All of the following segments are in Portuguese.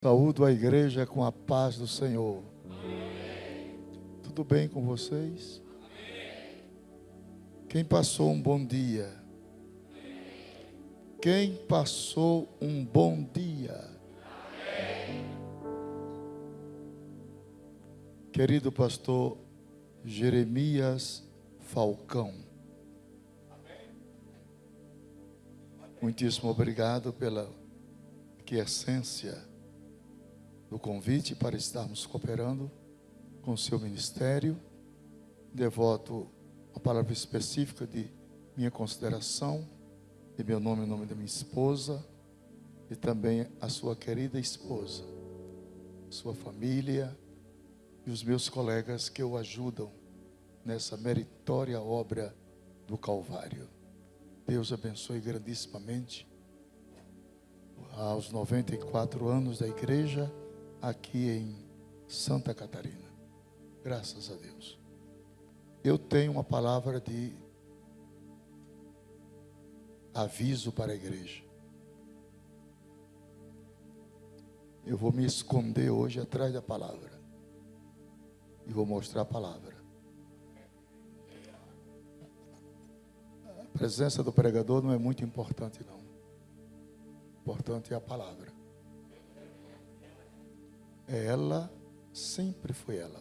Saúdo a igreja com a paz do Senhor. Amém. Tudo bem com vocês? Amém. Quem passou um bom dia? Amém. Quem passou um bom dia? Amém. Querido pastor Jeremias Falcão, muitíssimo obrigado pela aquiescência do convite para estarmos cooperando com o seu ministério. Devoto a palavra específica de minha consideração, em meu nome, em nome da minha esposa, e também a sua querida esposa, sua família e os meus colegas que o ajudam nessa meritória obra do Calvário. Deus abençoe grandissimamente aos 94 anos da igreja aqui em Santa Catarina. Graças a Deus. Eu tenho uma palavra de aviso para a igreja. Eu vou me esconder hoje atrás da palavra e vou mostrar a palavra. A presença do pregador não é muito importante, não. Importante é a palavra. Ela sempre foi ela,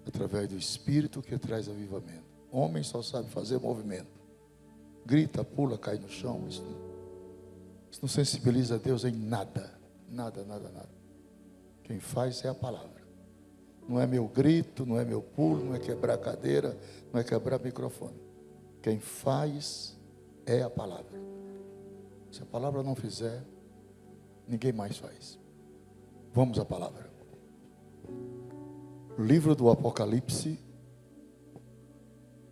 através do Espírito que traz avivamento. Homem só sabe fazer movimento, grita, pula, cai no chão. Isso não sensibiliza a Deus em nada, nada, nada, nada. Quem faz é a palavra. Não é meu grito, não é meu pulo, não é quebrar a cadeira, não é quebrar o microfone. Quem faz é a palavra. Se a palavra não fizer, ninguém mais faz. Vamos à palavra. Livro do Apocalipse,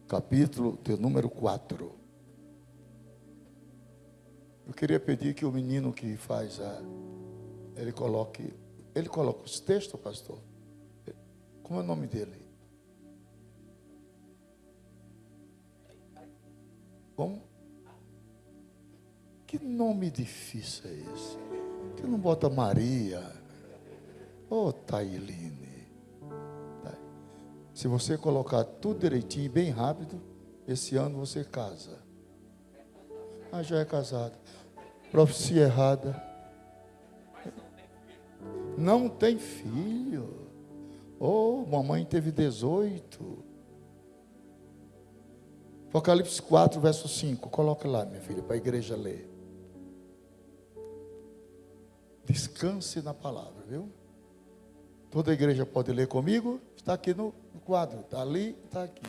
capítulo de número 4. Eu queria pedir que o menino que faz ele coloque os textos, pastor. Como é o nome dele? Como? Que nome difícil é esse? Que não bota Maria? Ô, Tailine. Se você colocar tudo direitinho, bem rápido, esse ano você casa. Já é casado. Profecia errada. Não tem filho. Mamãe teve 18. Apocalipse 4, verso 5. Coloque lá, minha filha, para a igreja ler. Descanse na palavra, viu? Toda a igreja pode ler comigo. Está aqui no quadro. Está ali, está aqui.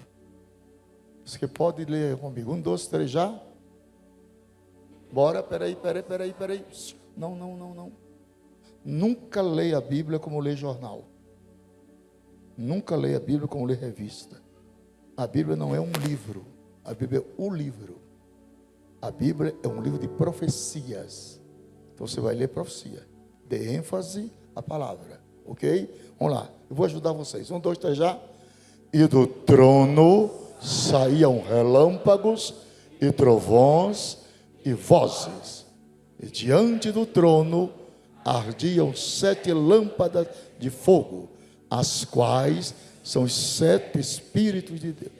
Você pode ler comigo. 1, 2, 3, já? Bora, peraí. Não. Nunca leia a Bíblia como lê jornal. Nunca leia a Bíblia como lê revista. A Bíblia não é um livro. A Bíblia é o livro. A Bíblia é um livro de profecias. Então você vai ler profecia. Dê ênfase à palavra. Ok? Vamos lá. Eu vou ajudar vocês. 1, 2, 3, já. E do trono saíam relâmpagos e trovões e vozes. E diante do trono ardiam 7 lâmpadas de fogo, as quais são os 7 Espíritos de Deus.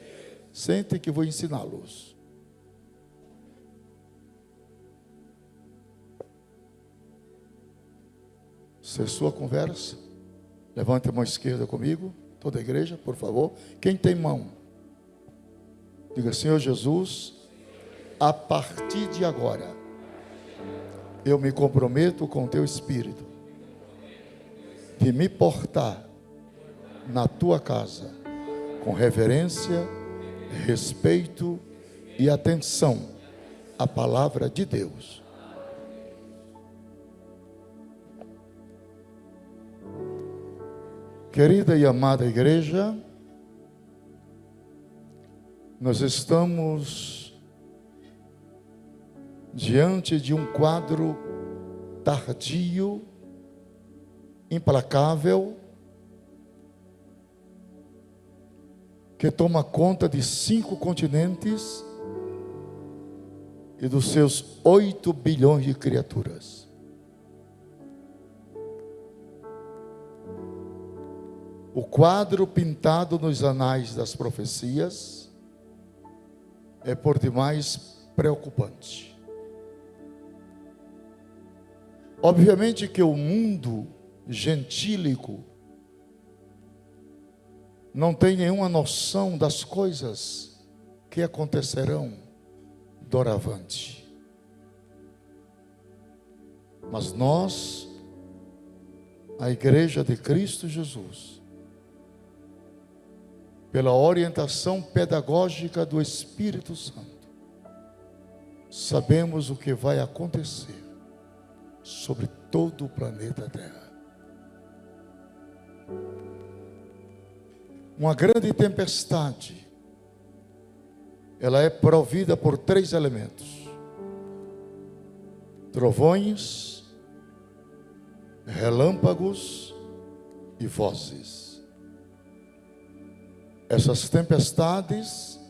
Sentem que vou ensiná-los. Cessou a conversa? Levante a mão esquerda comigo, toda a igreja, por favor. Quem tem mão? Diga: Senhor Jesus, a partir de agora, eu me comprometo com o teu Espírito de me portar na tua casa com reverência, respeito e atenção à palavra de Deus. Querida e amada igreja, nós estamos diante de um quadro tardio, implacável, que toma conta de 5 continentes e dos seus 8 bilhões de criaturas. O quadro pintado nos anais das profecias é por demais preocupante. Obviamente que o mundo gentílico não tem nenhuma noção das coisas que acontecerão doravante. Mas nós, a Igreja de Cristo Jesus, pela orientação pedagógica do Espírito Santo, sabemos o que vai acontecer sobre todo o planeta Terra. Uma grande tempestade, ela é provida por 3 elementos: trovões, relâmpagos e vozes. Essas tempestades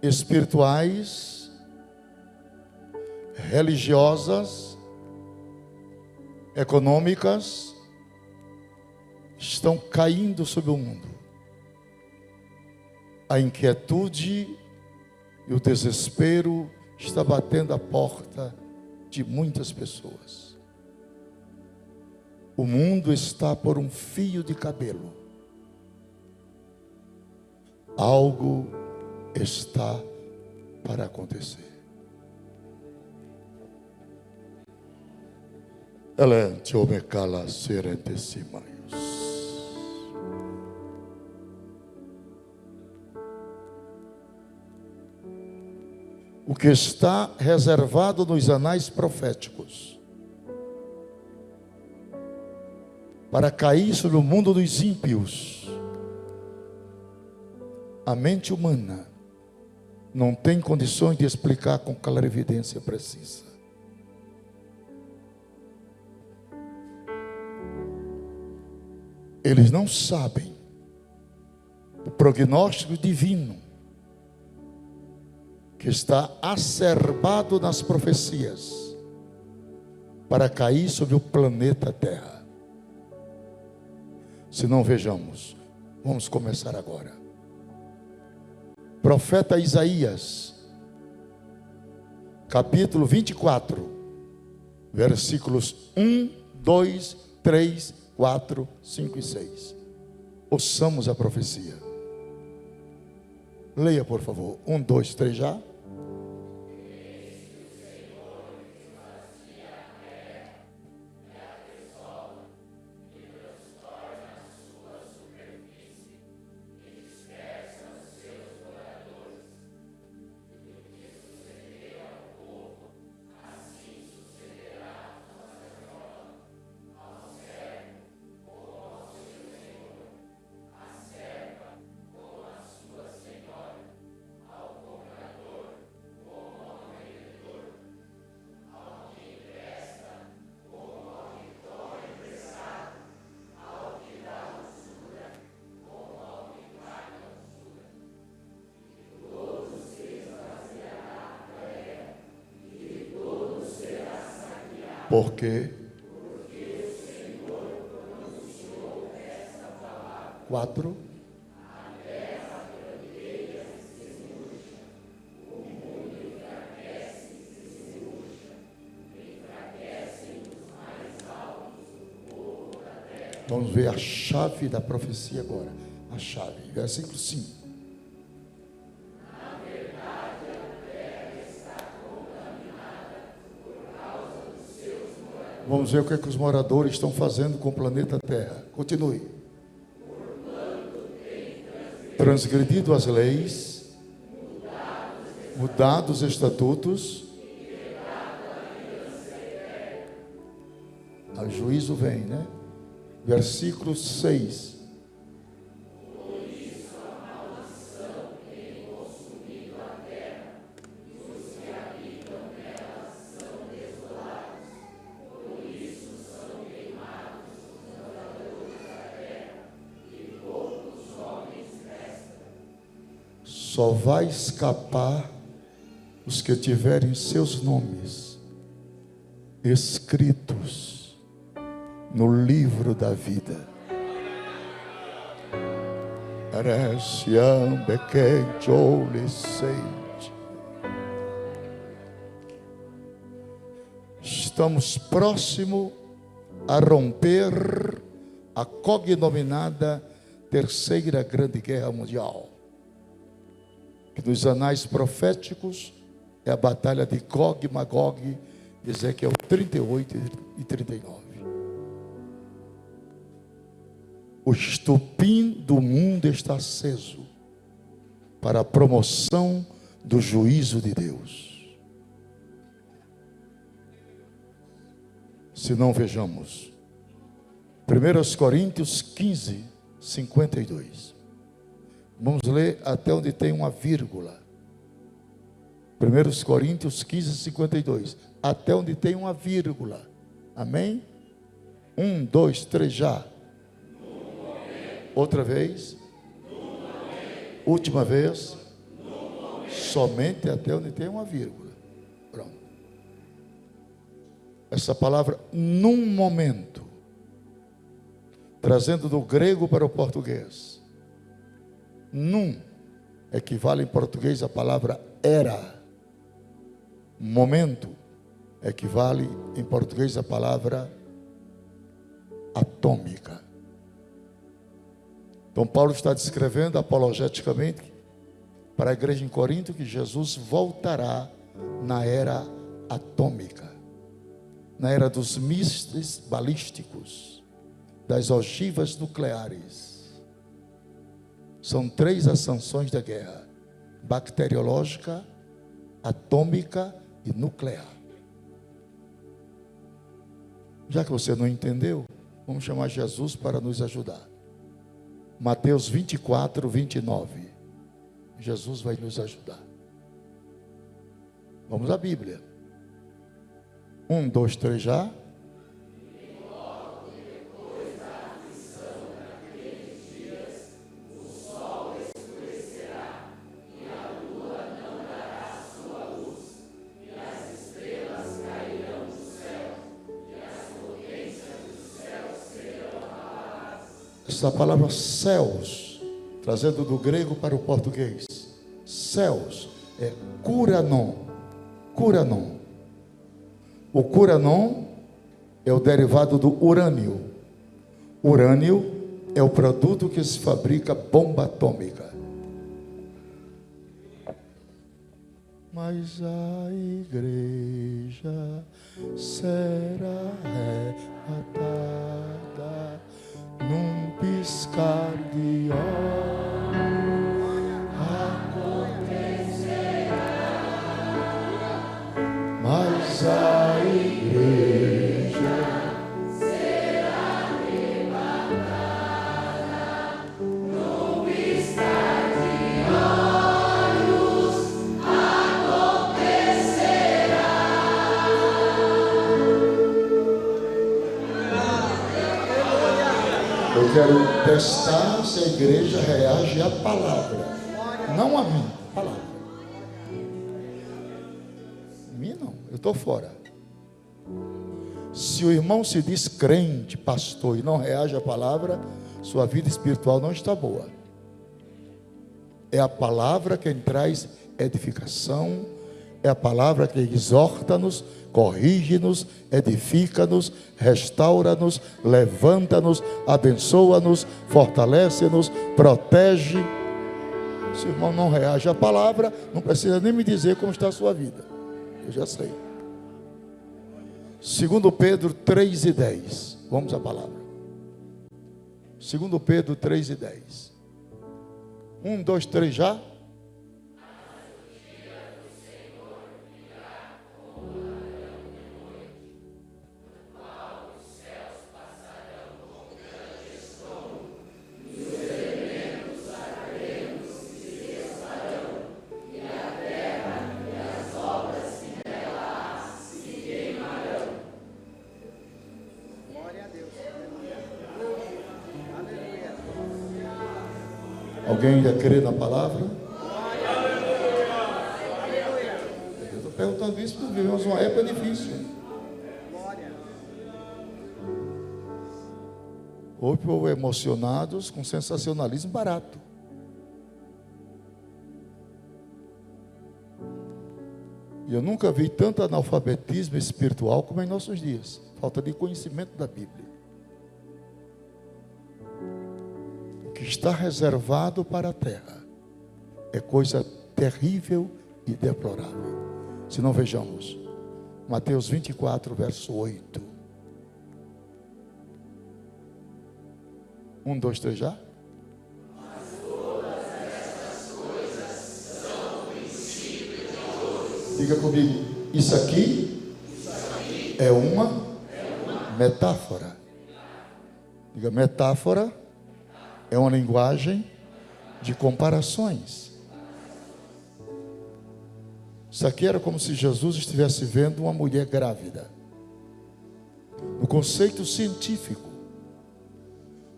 espirituais, religiosas, econômicas, estão caindo sobre o mundo. A inquietude e o desespero está batendo a porta de muitas pessoas. O mundo está por um fio de cabelo. Algo está para acontecer. Elente omecala serentessimaios. O que está reservado nos anais proféticos para cair sobre o mundo dos ímpios, a mente humana não tem condições de explicar com clarividência precisa. Eles não sabem o prognóstico divino que está acerbado nas profecias para cair sobre o planeta Terra. Se não, vejamos, vamos começar agora. Profeta Isaías, capítulo 24, versículos 1, 2, 3, 4, 5 e 6. Ouçamos a profecia. Leia, por favor. 1, 2, 3 já. Porque 4 Vamos ver a chave da profecia agora. A chave, versículo 5. Vamos ver o que é que os moradores estão fazendo com o planeta Terra. Continue. Transgredido as leis, mudado os estatutos, o juízo vem, né? Versículo 6. Só vai escapar os que tiverem seus nomes escritos no livro da vida. Aresiambe que olesente. Estamos próximos a romper a cognominada Terceira Grande Guerra Mundial, que nos anais proféticos é a batalha de Gog e Magog, Ezequiel 38 e 39. O estupim do mundo está aceso para a promoção do juízo de Deus. Se não, vejamos 1 Coríntios 15, 52. Vamos ler até onde tem uma vírgula. 1 Coríntios 15, 52. Até onde tem uma vírgula. Amém? 1, 2, 3, já. Outra vez. Última vez. Somente até onde tem uma vírgula. Pronto. Essa palavra, num momento, trazendo do grego para o português, num equivale em português a palavra era. Momento equivale em português a palavra atômica. Então Paulo está descrevendo apologeticamente para a igreja em Corinto que Jesus voltará na era atômica, na era dos mísseis balísticos, das ogivas nucleares. São 3 as sanções da guerra: bacteriológica, atômica e nuclear. Já que você não entendeu, vamos chamar Jesus para nos ajudar. Mateus 24, 29. Jesus vai nos ajudar. Vamos à Bíblia. 1, 2, 3, já. Essa palavra céus, trazendo do grego para o português, céus é curanon. Curanon. O curanon é o derivado do urânio. Urânio é o produto que se fabrica bomba atômica. Mas a igreja será arrebatada num piscar de olhos acontecerá, mas a igreja será arrebatada num piscar de olhos acontecerá. Eu quero testar se a igreja reage à palavra, não a mim, a palavra. Mim não, eu estou fora. Se o irmão se diz crente, pastor, e não reage à palavra, sua vida espiritual não está boa. É a palavra quem traz edificação, é a palavra que exorta-nos, corrige-nos, edifica-nos, restaura-nos, levanta-nos, abençoa-nos, fortalece-nos, protege. Se o irmão não reage à palavra, não precisa nem me dizer como está a sua vida. Eu já sei. 2 Pedro 3:10. Vamos à palavra. 2 Pedro 3:10. 1, 2, 3, já. Alguém ainda crê na palavra? Eu estou perguntando isso porque vivemos uma época difícil. Houve povo emocionados com sensacionalismo barato. E eu nunca vi tanto analfabetismo espiritual como em nossos dias. Falta de conhecimento da Bíblia. O que está reservado para a terra é coisa terrível e deplorável. Se não, vejamos Mateus 24, verso 8. 1, 2, 3 já? Diga comigo, isso aqui é uma metáfora. Diga, metáfora é uma linguagem de comparações. Isso aqui era como se Jesus estivesse vendo uma mulher grávida. No conceito científico,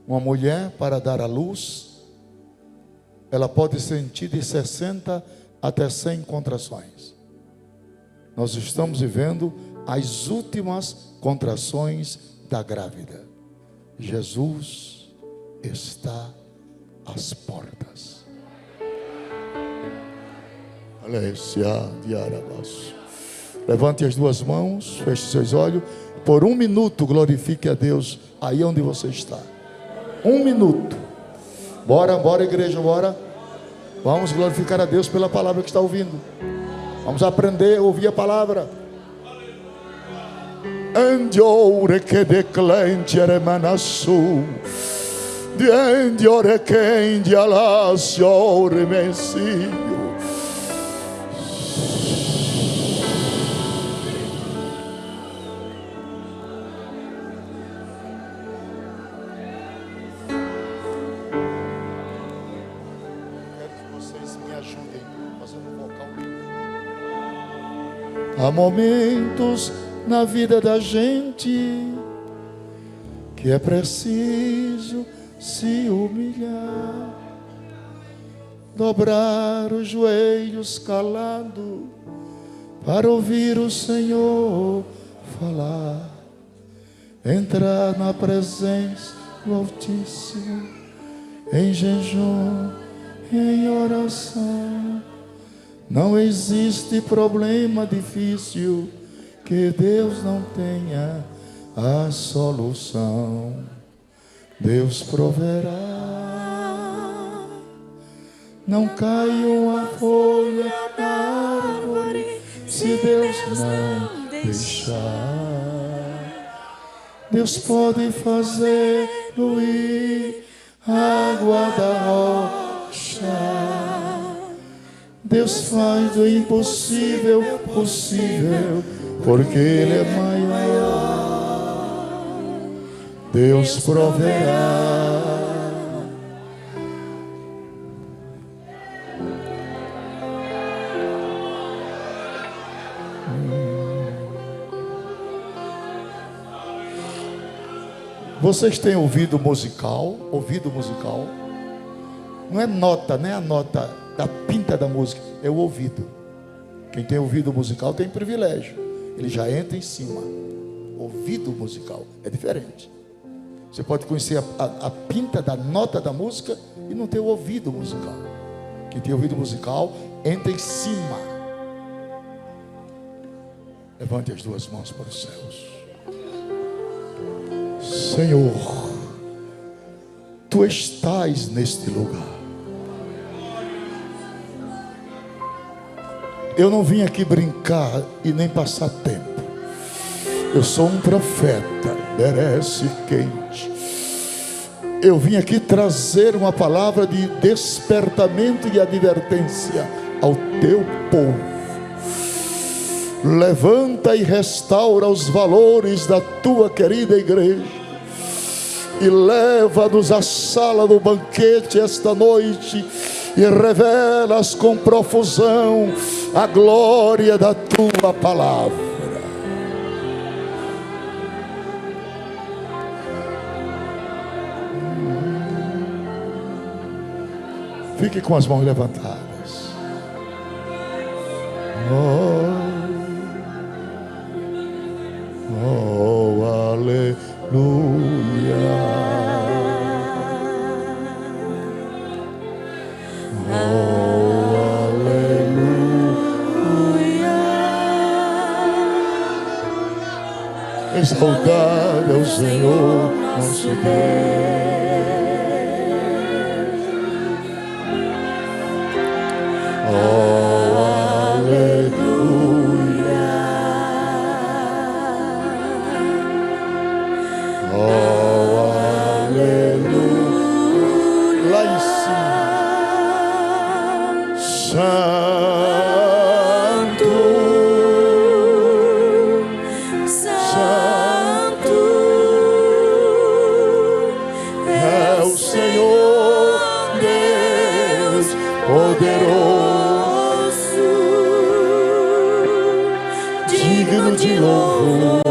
uma mulher, para dar à luz, ela pode sentir de 60 até 100 contrações. Nós estamos vivendo as últimas contrações da grávida. Jesus está às portas. Levante as duas mãos, feche seus olhos. Por 1 minuto, glorifique a Deus aí onde você está. 1 minuto. Bora, igreja, bora. Vamos glorificar a Deus pela palavra que está ouvindo. Vamos aprender a ouvir a palavra. Andiore que declente remanasu. Diandiore que indialasio remesio. Há momentos na vida da gente que é preciso se humilhar, dobrar os joelhos calado para ouvir o Senhor falar, entrar na presença do Altíssimo em jejum, em oração. Não existe problema difícil que Deus não tenha a solução. Deus proverá. Não cai uma folha na árvore se Deus não deixar. Deus pode fazer fluir água da rocha. Deus faz do impossível possível, porque Ele é maior. Deus proverá. Vocês têm ouvido musical? Ouvido musical? Não é nota, não é a nota da pinta da música, é o ouvido. Quem tem ouvido musical tem privilégio. Ele já entra em cima. Ouvido musical é diferente. Você pode conhecer a pinta da nota da música e não ter o ouvido musical. Quem tem ouvido musical entra em cima. Levante as duas mãos para os céus. Senhor, Tu estás neste lugar. Eu não vim aqui brincar e nem passar tempo. Eu sou um profeta, merece quente. Eu vim aqui trazer uma palavra de despertamento e advertência ao teu povo. Levanta e restaura os valores da tua querida igreja. E leva-nos à sala do banquete esta noite. E revelas com profusão a glória da tua palavra. Fique com as mãos levantadas. Oh, aleluia. Oh, aleluia. Exaltado é o Senhor nosso Deus. Oh, aleluia. Oh, aleluia. Lá em cima. Santo é o Senhor Deus poderoso, digno de louvor,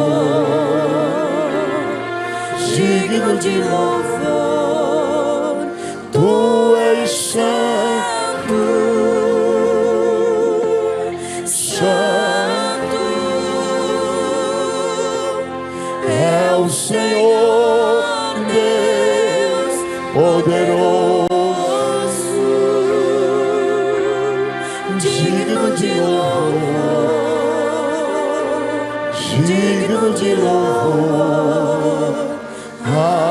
digno de louvor. Tu és santo, santo é o Senhor Deus poderoso, digno de louvor, digno de louvor. Amém.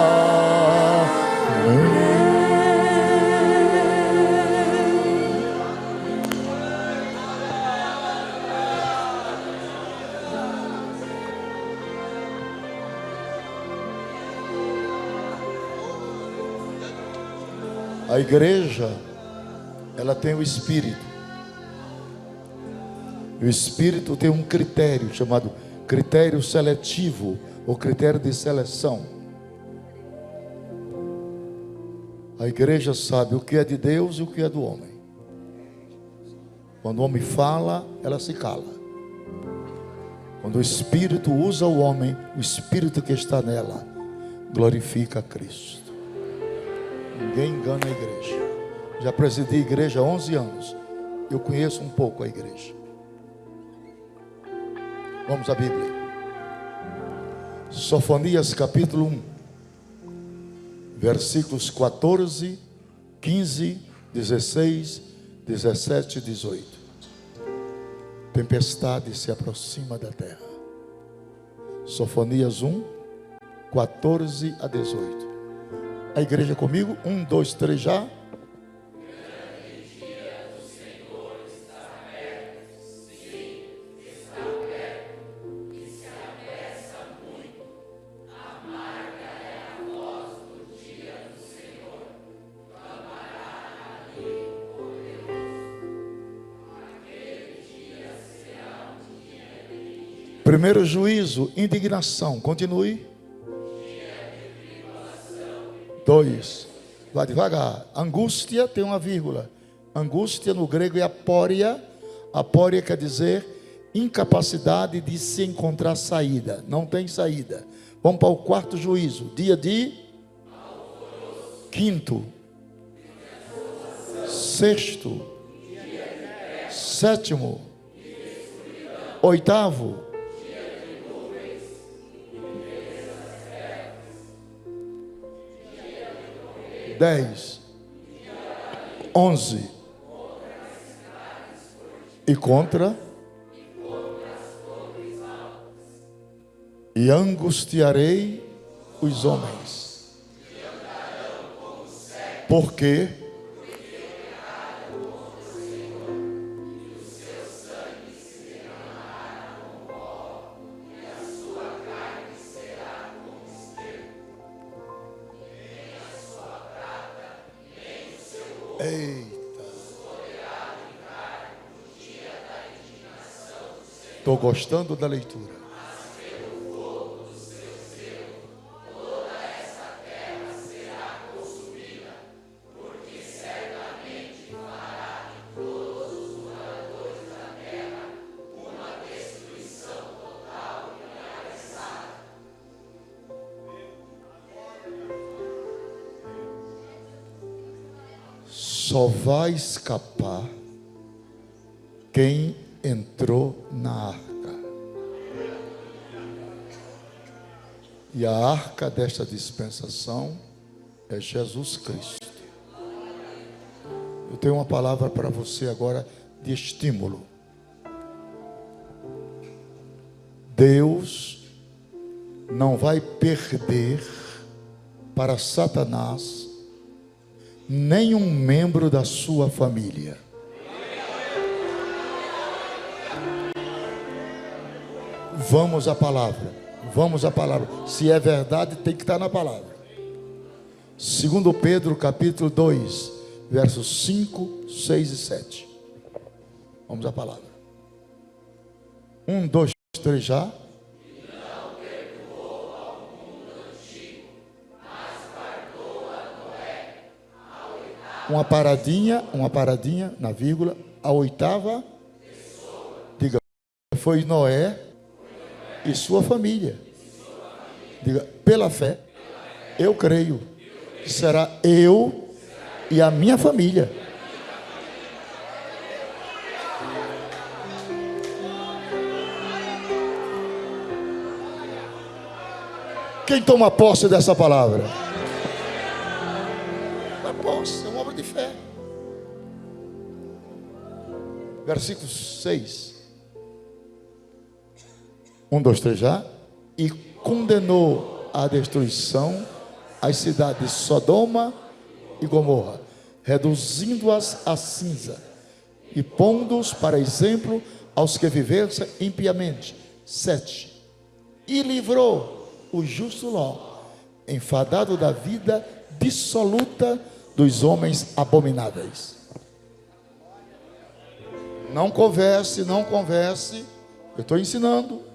A igreja, ela tem o Espírito. O Espírito tem um critério chamado critério seletivo, ou critério de seleção. A igreja sabe o que é de Deus e o que é do homem. Quando o homem fala, ela se cala. Quando o Espírito usa o homem, o Espírito que está nela glorifica a Cristo. Ninguém engana a igreja. Já presidi a igreja há 11 anos. Eu conheço um pouco a igreja. Vamos à Bíblia. Sofonias capítulo 1, versículos 14, 15, 16, 17 e 18. Tempestade se aproxima da terra. Sofonias 1, 14 a 18. A igreja comigo, 1, 2, 3 já. Primeiro juízo, indignação. Continue. 2. Vai devagar. Angústia tem uma vírgula. Angústia no grego é apória. Apória quer dizer incapacidade de se encontrar saída. Não tem saída. Vamos para o quarto juízo. Dia de quinto. Sexto. Sétimo. Oitavo. 10, 11 e contra e angustiarei os homens, porque estou gostando da leitura. Só vai escapar quem entrou na arca. E a arca desta dispensação é Jesus Cristo. Eu tenho uma palavra para você agora de estímulo. Deus não vai perder para Satanás nenhum membro da sua família. Vamos à palavra. Vamos à palavra. Se é verdade, tem que estar na palavra. 2 Pedro capítulo 2, versos 5, 6 e 7. Vamos à palavra. 1, 2, 3 já. Uma paradinha na vírgula. A oitava, diga, foi Noé e sua família. Diga, pela fé, eu creio que será eu e a minha família. Quem toma posse dessa palavra? Toma posse, é uma obra de fé. Versículo 6. 1, 2, 3 já. E condenou à destruição as cidades de Sodoma e Gomorra, reduzindo-as a cinza e pondo-os para exemplo aos que vivessem impiamente. 7. E livrou o justo Ló, enfadado da vida dissoluta dos homens abomináveis. Não converse, não converse. Eu estou ensinando.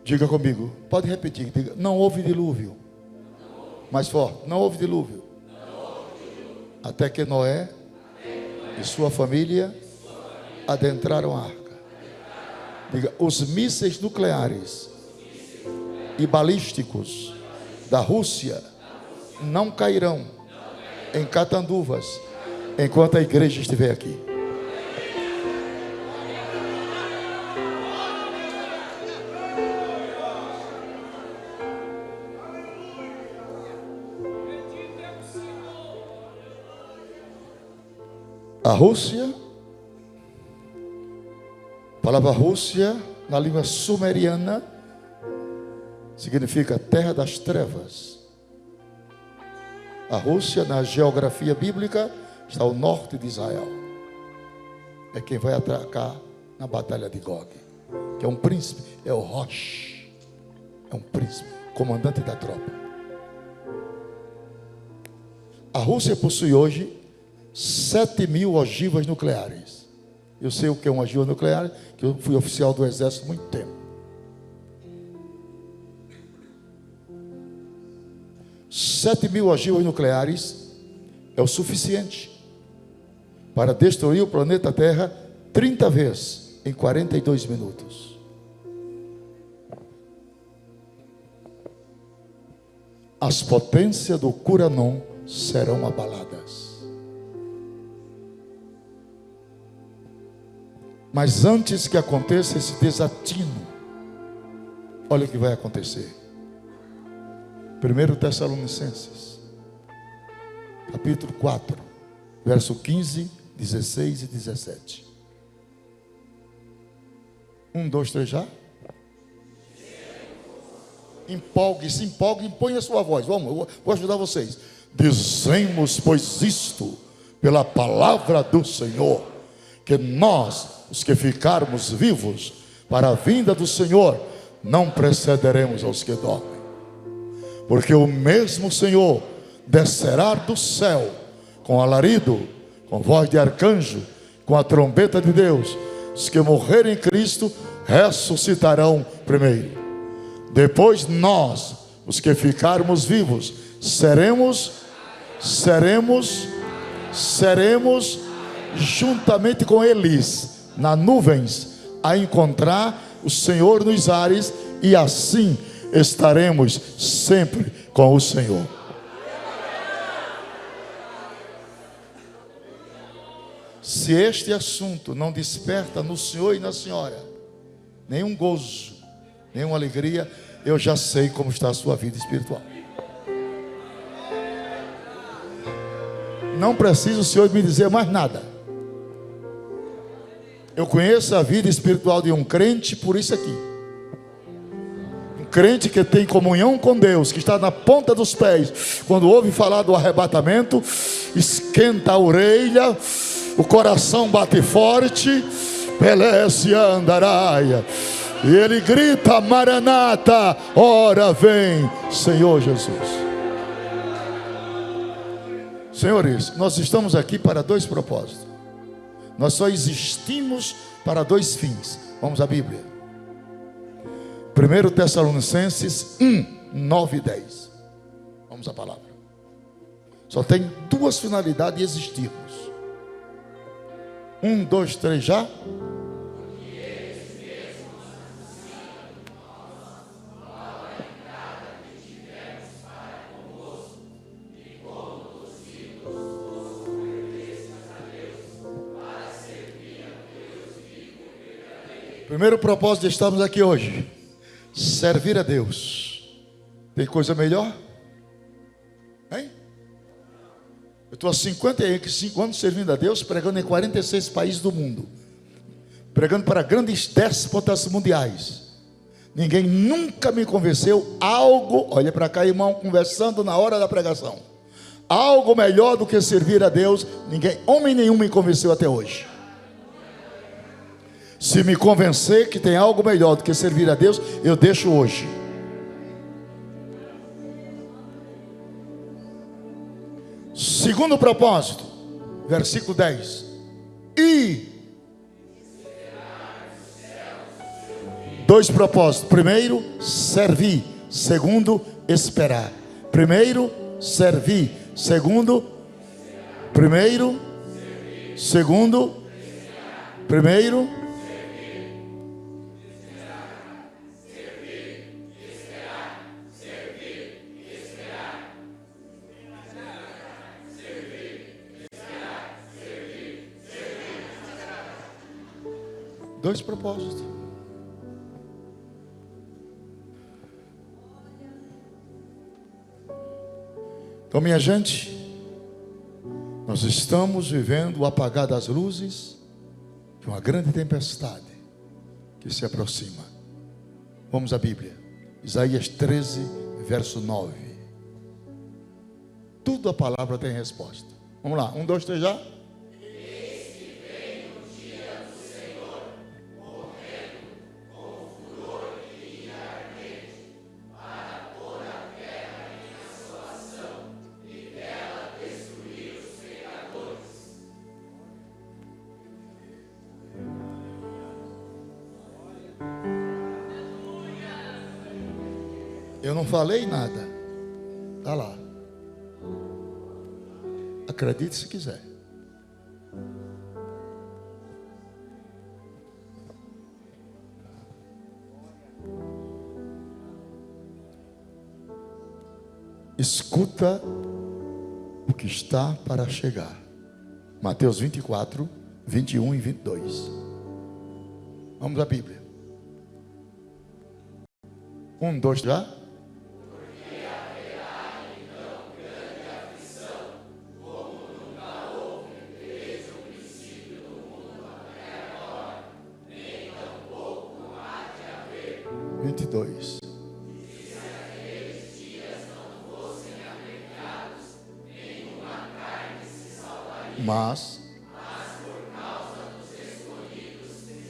Diga comigo, pode repetir, diga, não houve dilúvio. Mais forte, não houve dilúvio. Até que Noé e sua família adentraram a arca. Diga, os mísseis nucleares e balísticos da Rússia não cairão em Catanduvas enquanto a igreja estiver aqui. A Rússia, a palavra Rússia na língua sumeriana significa terra das trevas. A Rússia, na geografia bíblica, está ao norte de Israel. É quem vai atacar na batalha de Gog, que é um príncipe, é o Rosh, é um príncipe, comandante da tropa. A Rússia possui hoje 7.000 ogivas nucleares. Eu sei o que é uma ogiva nuclear, que eu fui oficial do exército há muito tempo. 7.000 ogivas nucleares é o suficiente para destruir o planeta Terra 30 vezes em 42 minutos. As potências do Curanon serão abaladas. Mas antes que aconteça esse desatino, olha o que vai acontecer. 1 Tessalonicenses, capítulo 4, verso 15, 16 e 17. 1, 2, 3 já. Empolgue, se empolgue, põe a sua voz. Vamos, eu vou ajudar vocês. Dizemos, pois, isto, pela palavra do Senhor, que nós, os que ficarmos vivos para a vinda do Senhor, não precederemos aos que dormem. Porque o mesmo Senhor descerá do céu com alarido, com voz de arcanjo, com a trombeta de Deus. Os que morrerem em Cristo ressuscitarão primeiro. Depois nós, os que ficarmos vivos, seremos juntamente com eles nas nuvens a encontrar o Senhor nos ares, e assim estaremos sempre com o Senhor. Se este assunto não desperta no Senhor e na Senhora nenhum gozo, nenhuma alegria, eu já sei como está a sua vida espiritual. Não precisa o Senhor me dizer mais nada. Eu conheço a vida espiritual de um crente por isso aqui. Um crente que tem comunhão com Deus, que está na ponta dos pés, quando ouve falar do arrebatamento, esquenta a orelha, o coração bate forte, pelece andaraia, e ele grita: Maranata, ora vem, Senhor Jesus. Senhores, nós estamos aqui para dois propósitos. Nós só existimos para dois fins. Vamos à Bíblia. 1 Tessalonicenses 1, 9 e 10. Vamos à palavra. Só tem duas finalidades de existirmos. 1, 2, 3 já. Primeiro propósito de estarmos aqui hoje: servir a Deus. Tem coisa melhor? Hein? Eu estou há 55 anos servindo a Deus, pregando em 46 países do mundo, pregando para grandes déspotas mundiais. Ninguém nunca me convenceu algo, olha para cá, irmão, conversando na hora da pregação, algo melhor do que servir a Deus. Ninguém, homem nenhum, me convenceu até hoje. Se me convencer que tem algo melhor do que servir a Deus, eu deixo hoje. Segundo propósito, versículo 10. E dois propósitos: primeiro, servir; segundo, esperar. Primeiro, servir; segundo, primeiro, segundo, primeiro, dois propósitos. Então, minha gente, nós estamos vivendo o apagar das luzes de uma grande tempestade que se aproxima. Vamos à Bíblia. Isaías 13, verso 9. Tudo a palavra tem resposta. Vamos lá, 1, 2, 3 já. Eu não falei nada. Está lá. Acredite se quiser. Escuta o que está para chegar. Mateus 24, 21 e 22. Vamos à Bíblia. 1, 2, já. Mas por causa dos escolhidos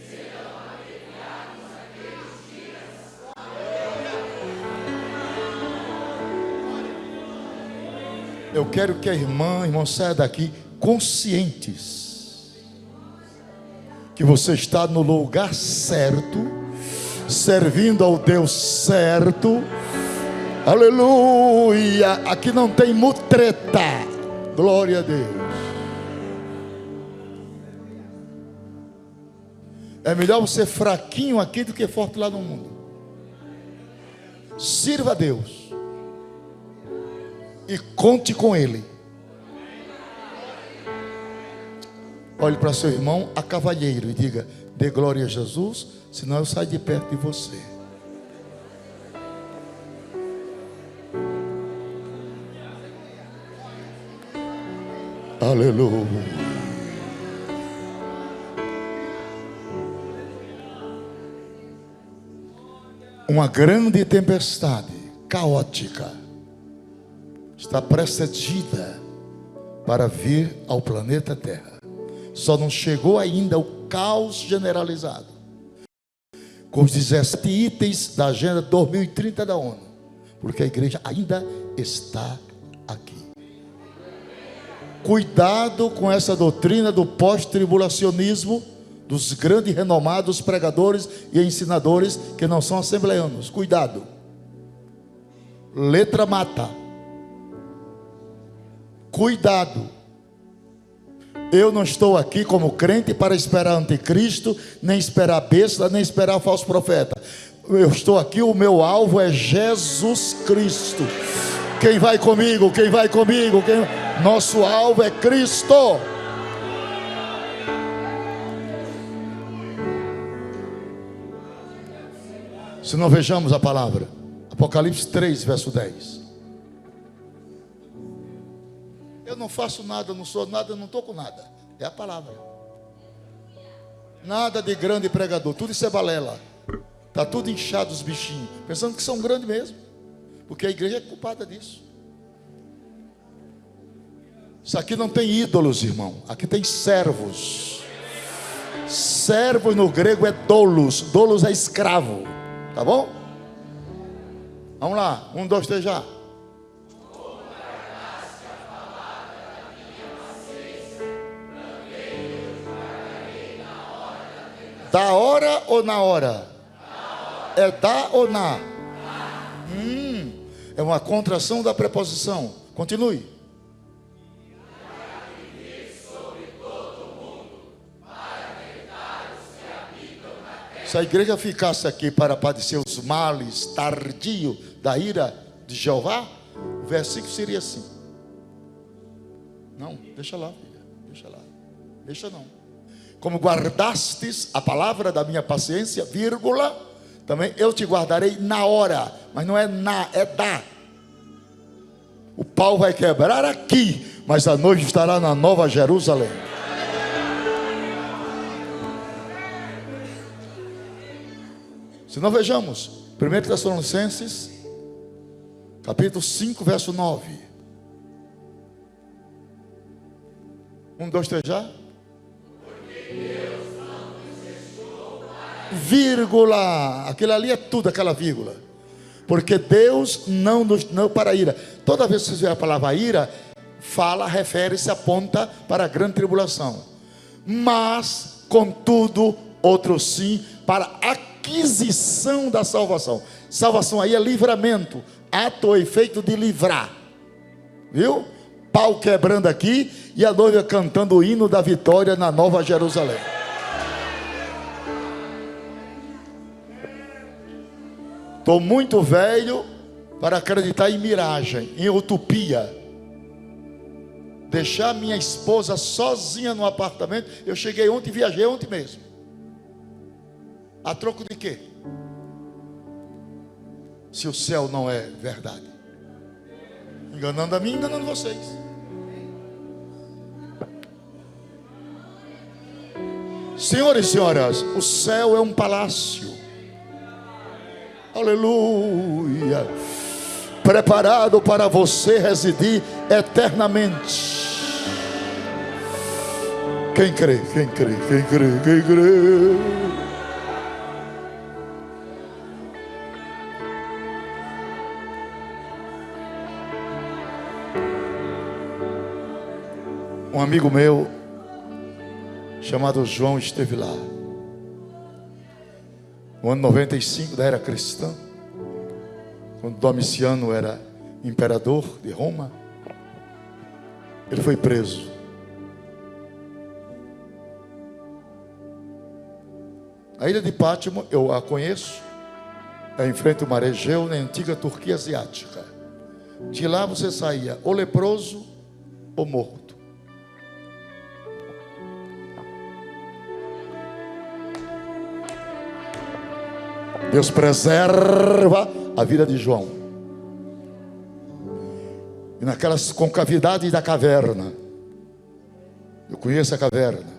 serão abreviados aqueles dias. Eu quero que a irmão saia daqui conscientes que você está no lugar certo, servindo ao Deus certo. Aleluia! Aqui não tem mutreta. Glória a Deus. É melhor você fraquinho aqui do que forte lá no mundo. Sirva a Deus e conte com Ele. Olhe para seu irmão a cavalheiro e diga: dê glória a Jesus, senão eu saio de perto de você. Aleluia. Uma grande tempestade caótica está precedida para vir ao planeta Terra. Só não chegou ainda o caos generalizado, com os 17 itens da Agenda 2030 da ONU, porque a igreja ainda está aqui. Cuidado com essa doutrina do pós-tribulacionismo, dos grandes e renomados pregadores e ensinadores que não são assembleanos. Cuidado. Letra mata. Cuidado. Eu não estou aqui como crente para esperar anticristo, nem esperar besta, nem esperar falso profeta. Eu estou aqui, o meu alvo é Jesus Cristo. Quem vai comigo? Quem vai comigo? Nosso alvo é Cristo. Se não vejamos a palavra, Apocalipse 3, verso 10. Eu não faço nada, não sou nada, não estou com nada. É a palavra. Nada de grande pregador, tudo isso é balela. Está tudo inchado os bichinhos, pensando que são grandes mesmo, porque a igreja é culpada disso. Isso aqui não tem ídolos, irmão. Aqui tem servos. Servos no grego é doulos. Doulos é escravo. Tá bom? Vamos lá. 1, 2, 3 já. Da hora ou na hora? É da ou na? É uma contração da preposição. Continue. Se a igreja ficasse aqui para padecer os males tardio da ira de Jeová, o versículo seria assim. Não, deixa lá, filha, deixa lá. Deixa não. Como guardastes a palavra da minha paciência, vírgula, também eu te guardarei na hora. Mas não é na, é da. O pau vai quebrar aqui, mas a noite estará na Nova Jerusalém. Se nós vejamos 1 Tessalonicenses capítulo 5, verso 9. 1, 2, 3 já. Vírgula, aquilo ali é tudo, aquela vírgula. Porque Deus não para a ira. Toda vez que você vê a palavra ira, fala, refere-se, aponta para a grande tribulação. Mas, contudo, outro sim, para aquisição da salvação. Salvação aí é livramento, ato ou efeito de livrar. Viu? Pau quebrando aqui e a noiva cantando o hino da vitória na Nova Jerusalém. Estou muito velho para acreditar em miragem, em utopia. Deixar minha esposa sozinha no apartamento. Eu cheguei ontem e viajei ontem mesmo. A troco de quê? Se o céu não é verdade. Enganando a mim, enganando vocês. Senhores e senhoras, o céu é um palácio. Aleluia. Preparado para você residir eternamente. Quem crê, quem crê, quem crê, quem crê. Um amigo meu chamado João esteve lá no ano 95 da era cristã, quando Domiciano era imperador de Roma. Ele foi preso. A ilha de Pátimo, eu a conheço, é em frente ao mar Egeu, na antiga Turquia asiática. De lá você saía ou leproso ou morto. Deus preserva a vida de João. E naquelas concavidades da caverna, eu conheço a caverna,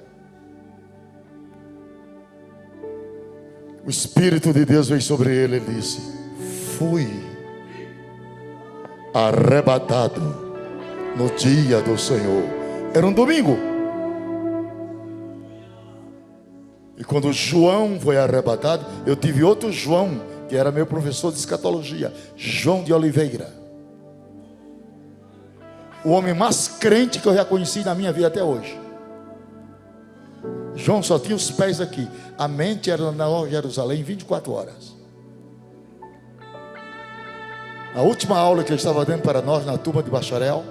O Espírito de Deus veio sobre ele. Ele disse: fui arrebatado no dia do Senhor. Era um domingo. E quando João foi arrebatado, eu tive outro João, que era meu professor de escatologia, João de Oliveira. O homem mais crente que eu já conheci na minha vida até hoje. João só tinha os pés aqui. A mente era na Nova Jerusalém 24 horas. A última aula que ele estava dando para nós na turma de bacharel,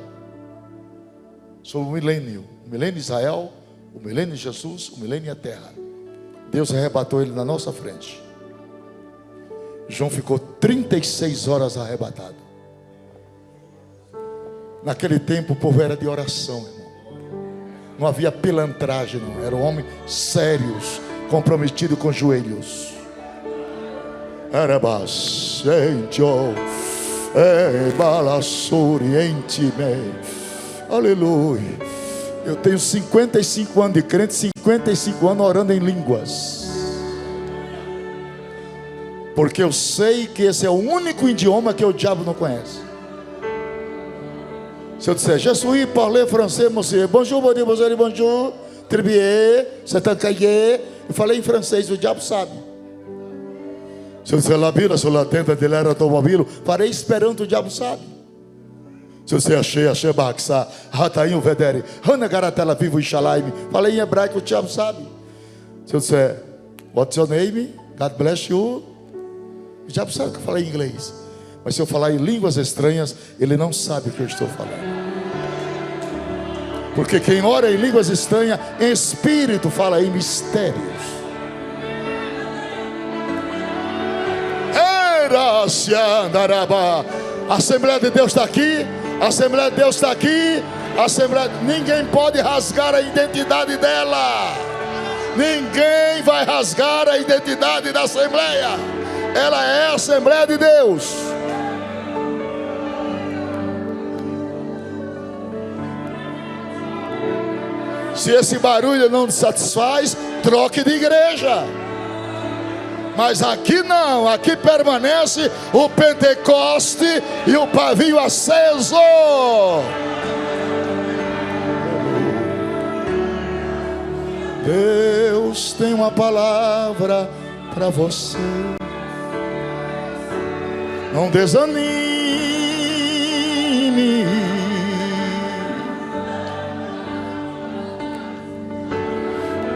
sobre o milênio de Israel, o milênio de Jesus, o milênio e a terra. Deus arrebatou ele na nossa frente. João ficou 36 horas arrebatado. Naquele tempo o povo era de oração, irmão. Não havia pilantragem, não. Eram homens sérios, comprometidos com joelhos. Arabas, aleluia. Eu tenho 55 anos de crente, 55 anos orando em línguas. Porque eu sei que esse é o único idioma que o diabo não conhece. Se eu disser, Je suis parler français, monsieur, bonjour, bonjour, tribier, c'est un cahier, eu falei em francês, o diabo sabe. Se eu disser, la Bíblia, sur la tenda de l'era automobile, farei esperando, o diabo sabe. Se eu disser, achei, baxá, ratainho, vedere, hana garatela, vivo, ixalaime, falei em hebraico, o diabo sabe. Se eu disser, what's your name? God bless you. O diabo sabe que eu falei em inglês. Mas se eu falar em línguas estranhas, ele não sabe o que eu estou falando. Porque quem ora em línguas estranhas, em espírito, fala em mistérios. A Assembleia de Deus está aqui. A Assembleia de Deus está aqui. Ninguém pode rasgar a identidade dela. Ninguém vai rasgar a identidade da Assembleia. Ela é a Assembleia de Deus. Se esse barulho não te satisfaz, troque de igreja. Mas aqui não, aqui permanece o Pentecoste e o pavio aceso. Deus tem uma palavra para você. Não desanime.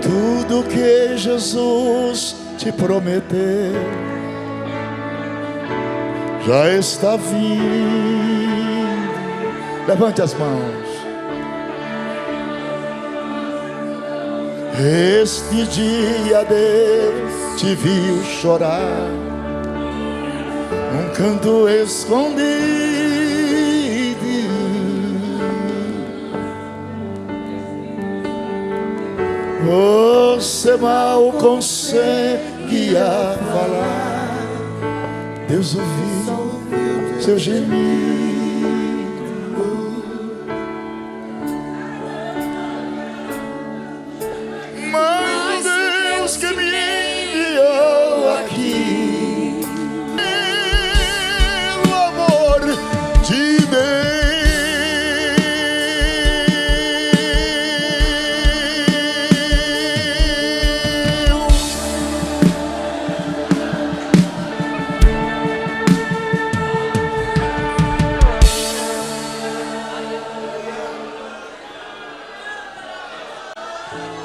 Tudo que Jesus te prometeu já está vindo. Levante as mãos. Este dia Deus te viu chorar num canto escondido. Você mal conseguia falar, Deus ouviu seu gemido. Mas Deus que me enviou aqui, pelo amor de Deus.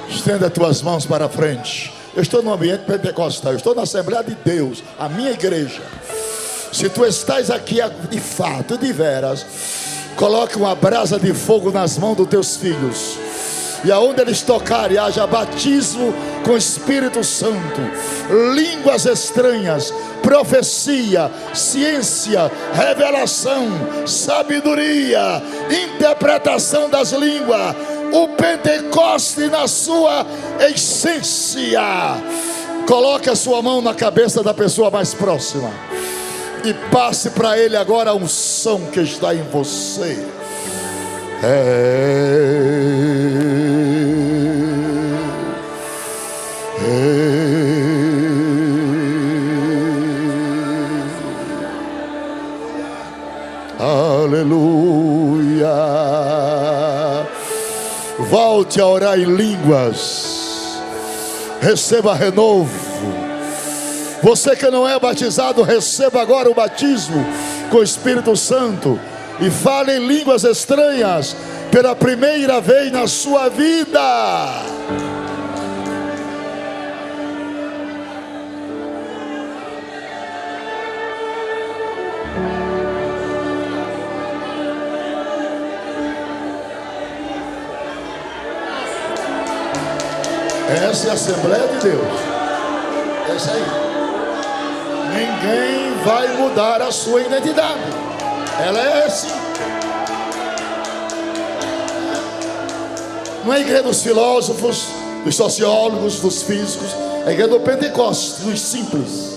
Estenda as tuas mãos para frente. Eu estou no ambiente pentecostal, eu estou na Assembleia de Deus, a minha igreja. Se tu estás aqui de fato, de veras, coloque uma brasa de fogo nas mãos dos teus filhos, e aonde eles tocarem haja batismo com o Espírito Santo, línguas estranhas, profecia, ciência, revelação, sabedoria, interpretação das línguas. O Pentecoste na sua essência. Coloque a sua mão na cabeça da pessoa mais próxima e passe para ele agora a unção que está em você. Aleluia. Volte a orar em línguas. Receba renovo. Você que não é batizado, receba agora o batismo com o Espírito Santo e fale em línguas estranhas pela primeira vez na sua vida. Essa é a Assembleia de Deus. Essa aí. Ninguém vai mudar a sua identidade. Ela é assim. Não é a igreja dos filósofos, dos sociólogos, dos físicos. É a igreja do Pentecostes, dos simples.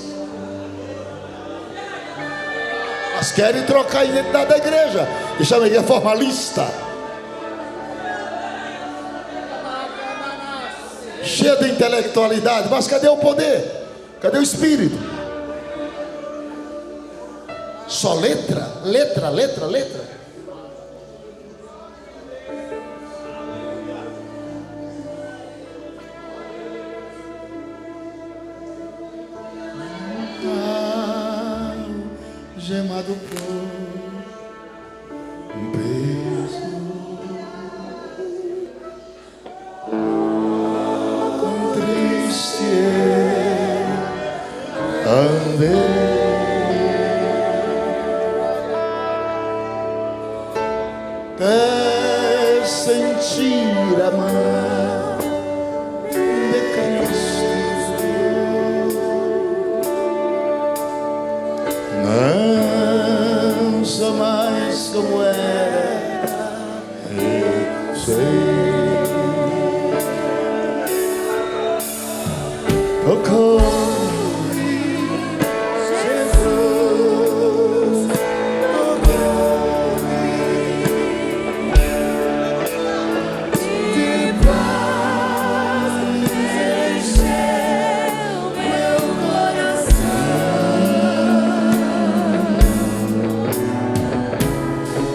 Mas querem trocar a identidade da igreja e chamam a igreja formalista, cheia de intelectualidade. Mas cadê o poder? Cadê o Espírito? Só letra, letra, letra, letra. Gemado por um beijo, com triste andei, até sentir a mão de Cristo. Não sou mais como era, eu sei. Tocou-me, Jesus, tocou-me, de paz encheu meu coração.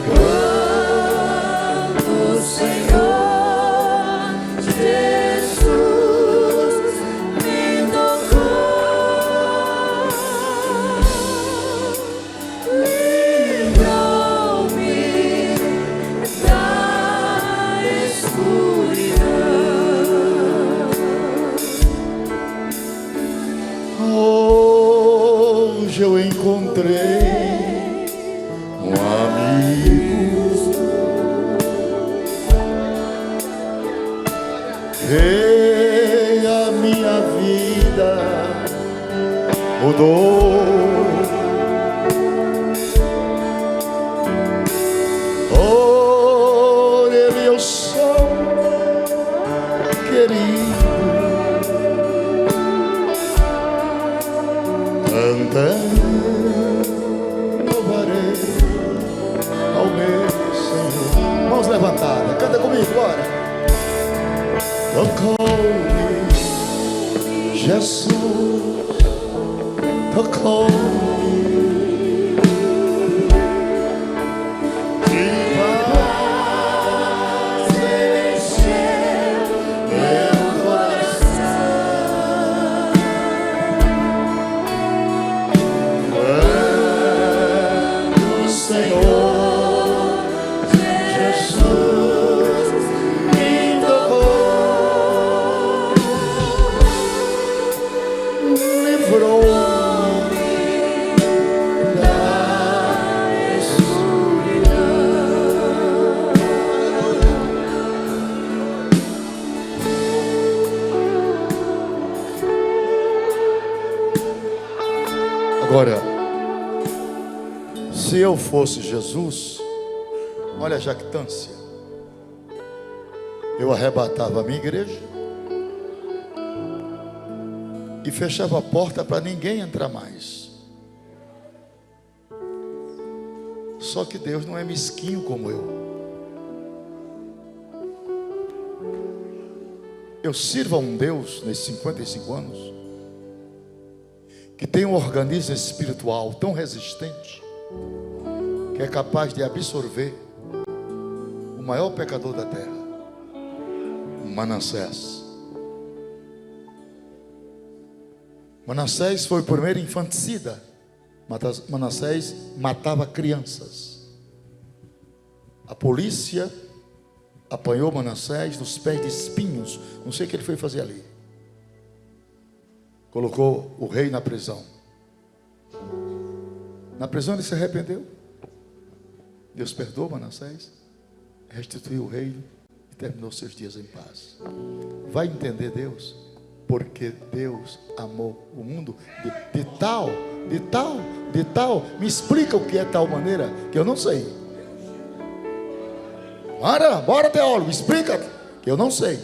Quando o Senhor Jesus me tocou, livrou-me da escuridão. Hoje eu encontrei um amigo, e a minha vida mudou. Por ele eu sou querido, cantando louvarei ao meu Senhor. Mãos levantadas, canta comigo, bora. Tocou-me, Jesus, tocou-me, de paz encheu meu coração. Quando o Senhor Jesus me tocou, livrou-me da escuridão. Agora, se eu fosse Jesus, olha a jactância, eu arrebatava a minha igreja e fechava a porta para ninguém entrar mais. Só que Deus não é mesquinho como eu. Eu sirvo a um Deus nesses 55 anos que tem um organismo espiritual tão resistente que é capaz de absorver o maior pecador da terra, Manassés. Manassés foi o primeiro infanticida. Manassés matava crianças. A polícia apanhou Manassés nos pés de espinhos. Não sei o que ele foi fazer ali. Colocou o rei na prisão. Na prisão ele se arrependeu. Deus perdoou Manassés, restituiu o reino e terminou seus dias em paz. Vai entender Deus? Porque Deus amou o mundo de tal. Me explica o que é tal maneira, que eu não sei. Bora teólogo, explica, que eu não sei.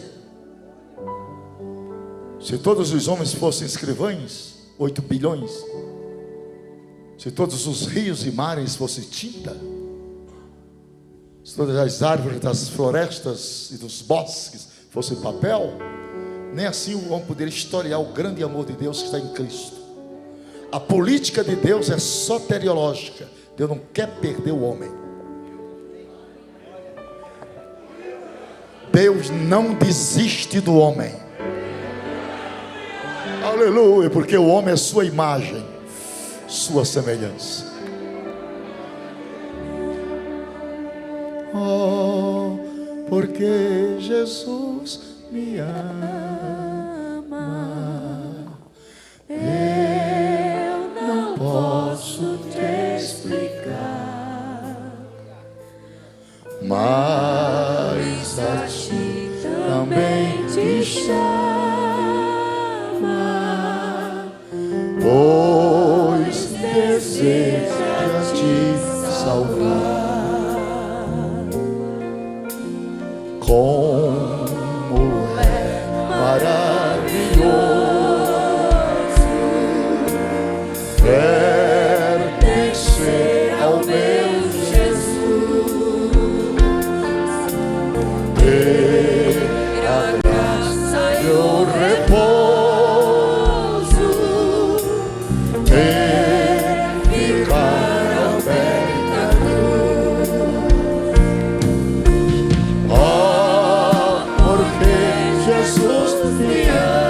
Se todos os homens fossem escrivães, 8 bilhões. Se todos os rios e mares fossem tinta, se todas as árvores das florestas e dos bosques fossem papel, nem assim o homem poderia historiar o grande amor de Deus que está em Cristo. A política de Deus é soteriológica. Deus não quer perder o homem. Deus não desiste do homem. Aleluia, porque o homem é sua imagem, sua semelhança. Oh, porque Jesus me ama, eu não posso te explicar, mas a ti também te chama, pois deseja te salvar. Como é maravilhoso pertencer ao meu Jesus, ter a graça e o repouso, ter ficar ao pé da cruz. Jesus me ama,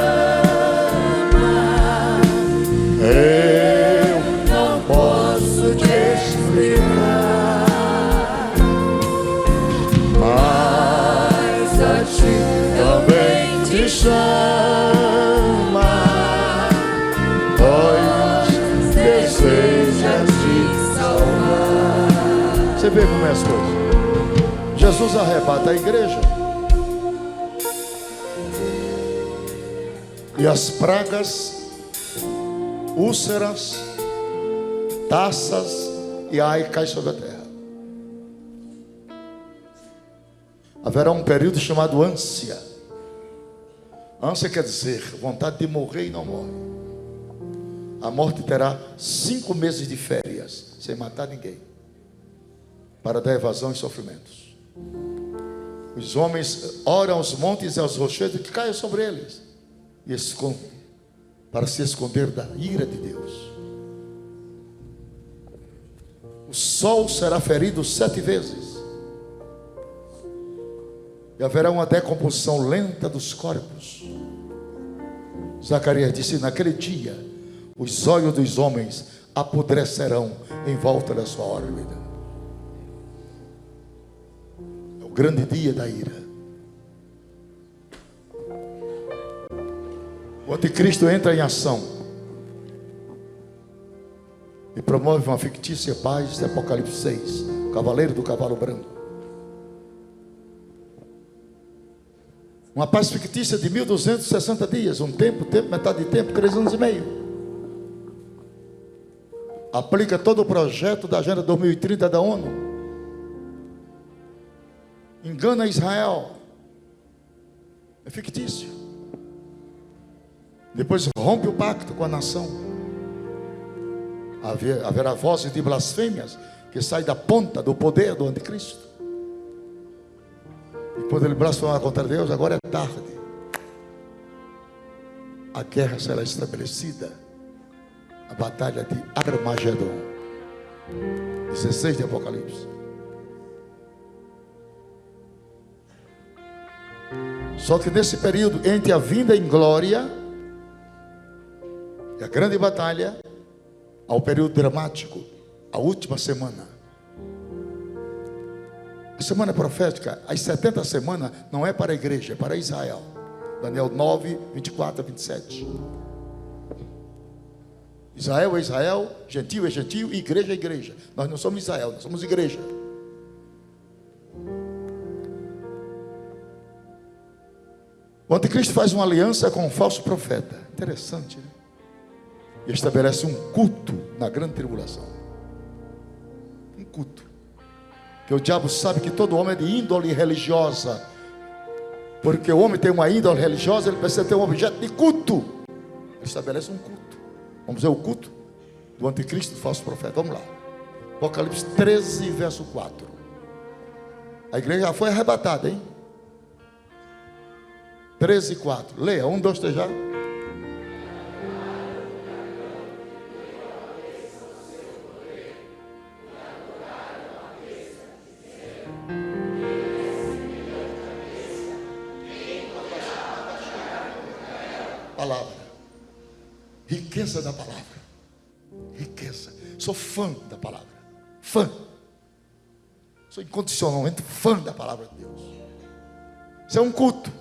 eu não posso te explicar, mas a ti também te chama, pois deseja te salvar. Você vê como é as coisas. Jesus arrebata a igreja. E as pragas, úlceras, taças e ai cai sobre a terra. Haverá um período chamado ânsia. Ânsia quer dizer vontade de morrer e não morre. A morte terá 5 meses de férias, sem matar ninguém, para dar evasão e sofrimentos. Os homens oram aos montes e aos rochedos que caiam sobre eles. E esconde, para se esconder da ira de Deus. O sol será ferido 7 vezes. E haverá uma decomposição lenta dos corpos. Zacarias disse: naquele dia, os olhos dos homens apodrecerão em volta da sua órbita. É o grande dia da ira. O anticristo entra em ação e promove uma fictícia paz de Apocalipse 6, o cavaleiro do cavalo branco. Uma paz fictícia de 1260 dias, metade de tempo, 3 anos e meio. Aplica todo o projeto da Agenda 2030 da ONU. Engana Israel. É fictício. Depois rompe o pacto com a nação. Haverá vozes de blasfêmias que saem da ponta do poder do anticristo. E quando ele blasfemar contra Deus, agora é tarde. A guerra será estabelecida. A batalha de Armagedon. 16 de Apocalipse. Só que nesse período, entre a vinda em glória e a grande batalha, há um período dramático, a última semana. A semana profética, as 70 semanas, não é para a igreja, é para Israel. Daniel 9, 24 a 27. Israel é Israel, gentil é gentil, e igreja é igreja. Nós não somos Israel, nós somos igreja. O anticristo faz uma aliança com um falso profeta. Interessante, né? E estabelece um culto na grande tribulação. Um culto. Porque o diabo sabe que todo homem é de índole religiosa. Porque o homem tem uma índole religiosa, ele precisa ter um objeto de culto. Ele estabelece um culto. Vamos ver o culto do anticristo, do falso profeta. Vamos lá. Apocalipse 13, verso 4. A igreja já foi arrebatada, hein? 13, 4. Leia, 1, 2, 3 já. Palavra. Riqueza da palavra. Riqueza. Sou fã da palavra. Fã. Sou incondicionalmente fã da palavra de Deus. Isso é um culto.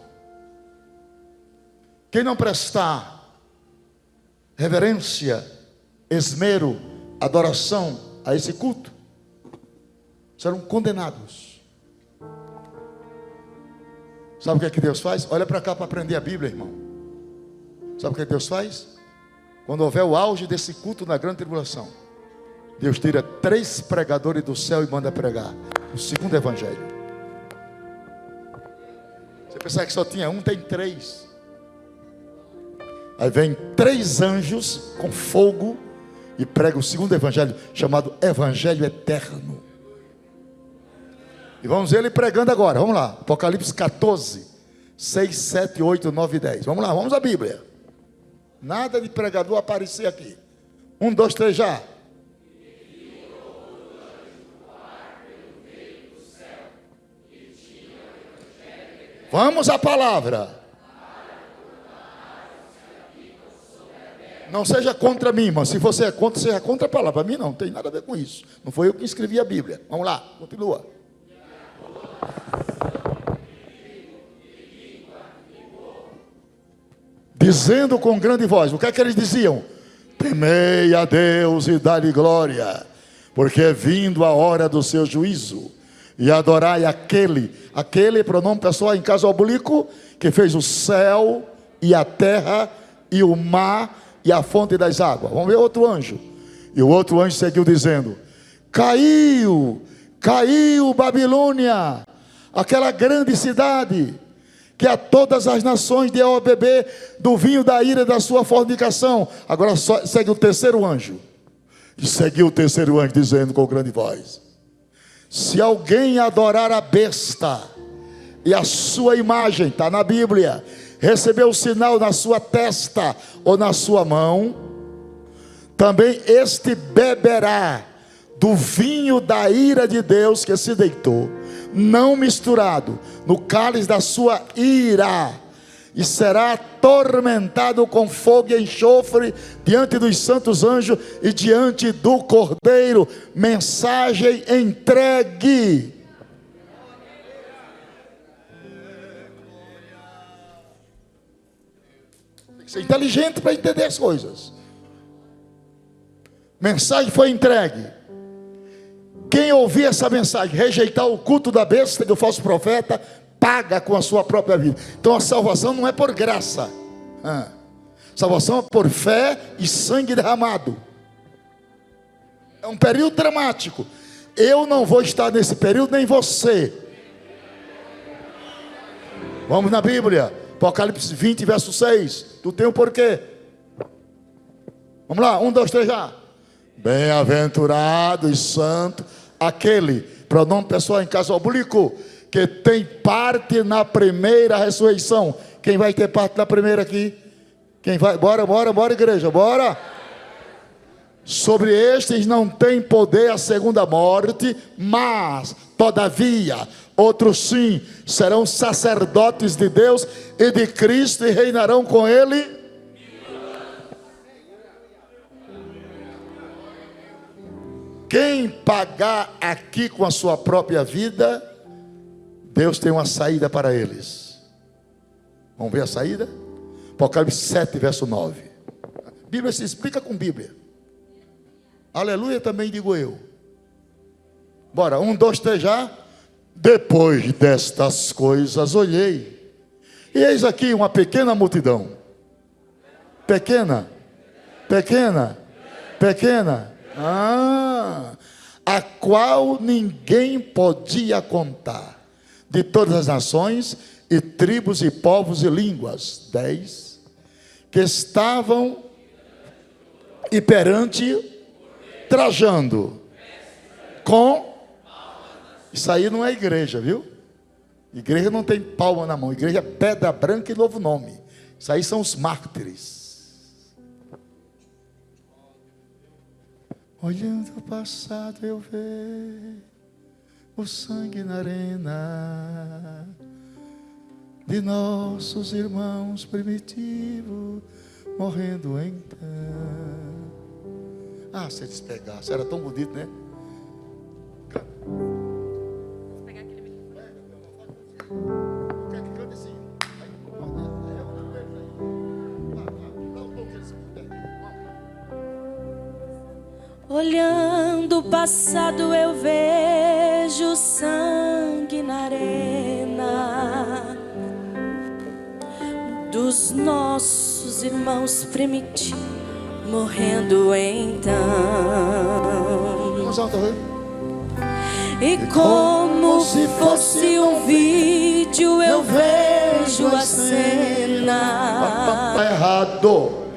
Quem não prestar reverência, esmero, adoração a esse culto, serão condenados. Sabe o que é que Deus faz? Olha para cá para aprender a Bíblia, irmão. Sabe o que Deus faz? Quando houver o auge desse culto na grande tribulação, Deus tira 3 pregadores do céu e manda pregar o segundo evangelho. Você pensar que só tinha um, tem 3. Aí vem 3 anjos com fogo e prega o segundo evangelho, chamado Evangelho Eterno. E vamos ver ele pregando agora. Vamos lá, Apocalipse 14, 6, 7, 8, 9 e 10. Vamos lá, vamos à Bíblia. Nada de pregador aparecer aqui. 1, 2, 3 já. Vamos à palavra. Não seja contra mim, irmão. Se você é contra, seja contra a palavra. Para mim não tem nada a ver com isso. Não foi eu que escrevi a Bíblia. Vamos lá, continua. Dizendo com grande voz. O que é que eles diziam? Temei a Deus e dá-lhe glória, porque é vindo a hora do seu juízo. E adorai aquele pronome pessoal em caso oblíquo, que fez o céu e a terra e o mar e a fonte das águas. Vamos ver outro anjo. E o outro anjo seguiu dizendo: caiu Babilônia, aquela grande cidade, que a todas as nações deu a beber do vinho da ira da sua fornicação. Agora segue o terceiro anjo. E seguiu o terceiro anjo dizendo com grande voz: se alguém adorar a besta e a sua imagem, está na Bíblia, receber o sinal na sua testa ou na sua mão, também este beberá do vinho da ira de Deus que se deitou, não misturado, no cálice da sua ira, e será atormentado com fogo e enxofre diante dos santos anjos e diante do Cordeiro. Mensagem entregue. Tem que ser inteligente para entender as coisas. Mensagem foi entregue. Quem ouvir essa mensagem, rejeitar o culto da besta do falso profeta, paga com a sua própria vida. Então a salvação não é por graça. Salvação é por fé e sangue derramado. É um período dramático. Eu não vou estar nesse período, nem você. Vamos na Bíblia, Apocalipse 20, verso 6. Tu tem um porquê. Vamos lá, 1, 2, 3 já. Bem-aventurado e santo aquele, pronome pessoal em caso oblíquo, que tem parte na primeira ressurreição. Quem vai ter parte na primeira aqui? Quem vai? Bora igreja, bora. Sobre estes não tem poder a segunda morte, mas, todavia, outros sim, serão sacerdotes de Deus e de Cristo e reinarão com Ele. Quem pagar aqui com a sua própria vida, Deus tem uma saída para eles. Vamos ver a saída? Apocalipse 7, verso 9. A Bíblia se explica com Bíblia. Aleluia também digo eu. Bora, 1, 2, 3 já. Depois destas coisas olhei, e eis aqui uma pequena multidão. Pequena. A qual ninguém podia contar, de todas as nações e tribos e povos e línguas. 10. Que estavam e perante trajando com. Isso aí não é igreja, viu? Igreja não tem palma na mão. Igreja é pedra branca e novo nome. Isso aí são os mártires. Olhando o passado eu vejo o sangue na arena de nossos irmãos primitivos morrendo então. Ah, se eles pegassem, era tão bonito, né? Vou pegar aquele microfone. Quer que cante assim? Olhando o passado eu vejo sangue na arena dos nossos irmãos primitivos morrendo então. E como se fosse um vídeo eu vejo a cena. Está errado.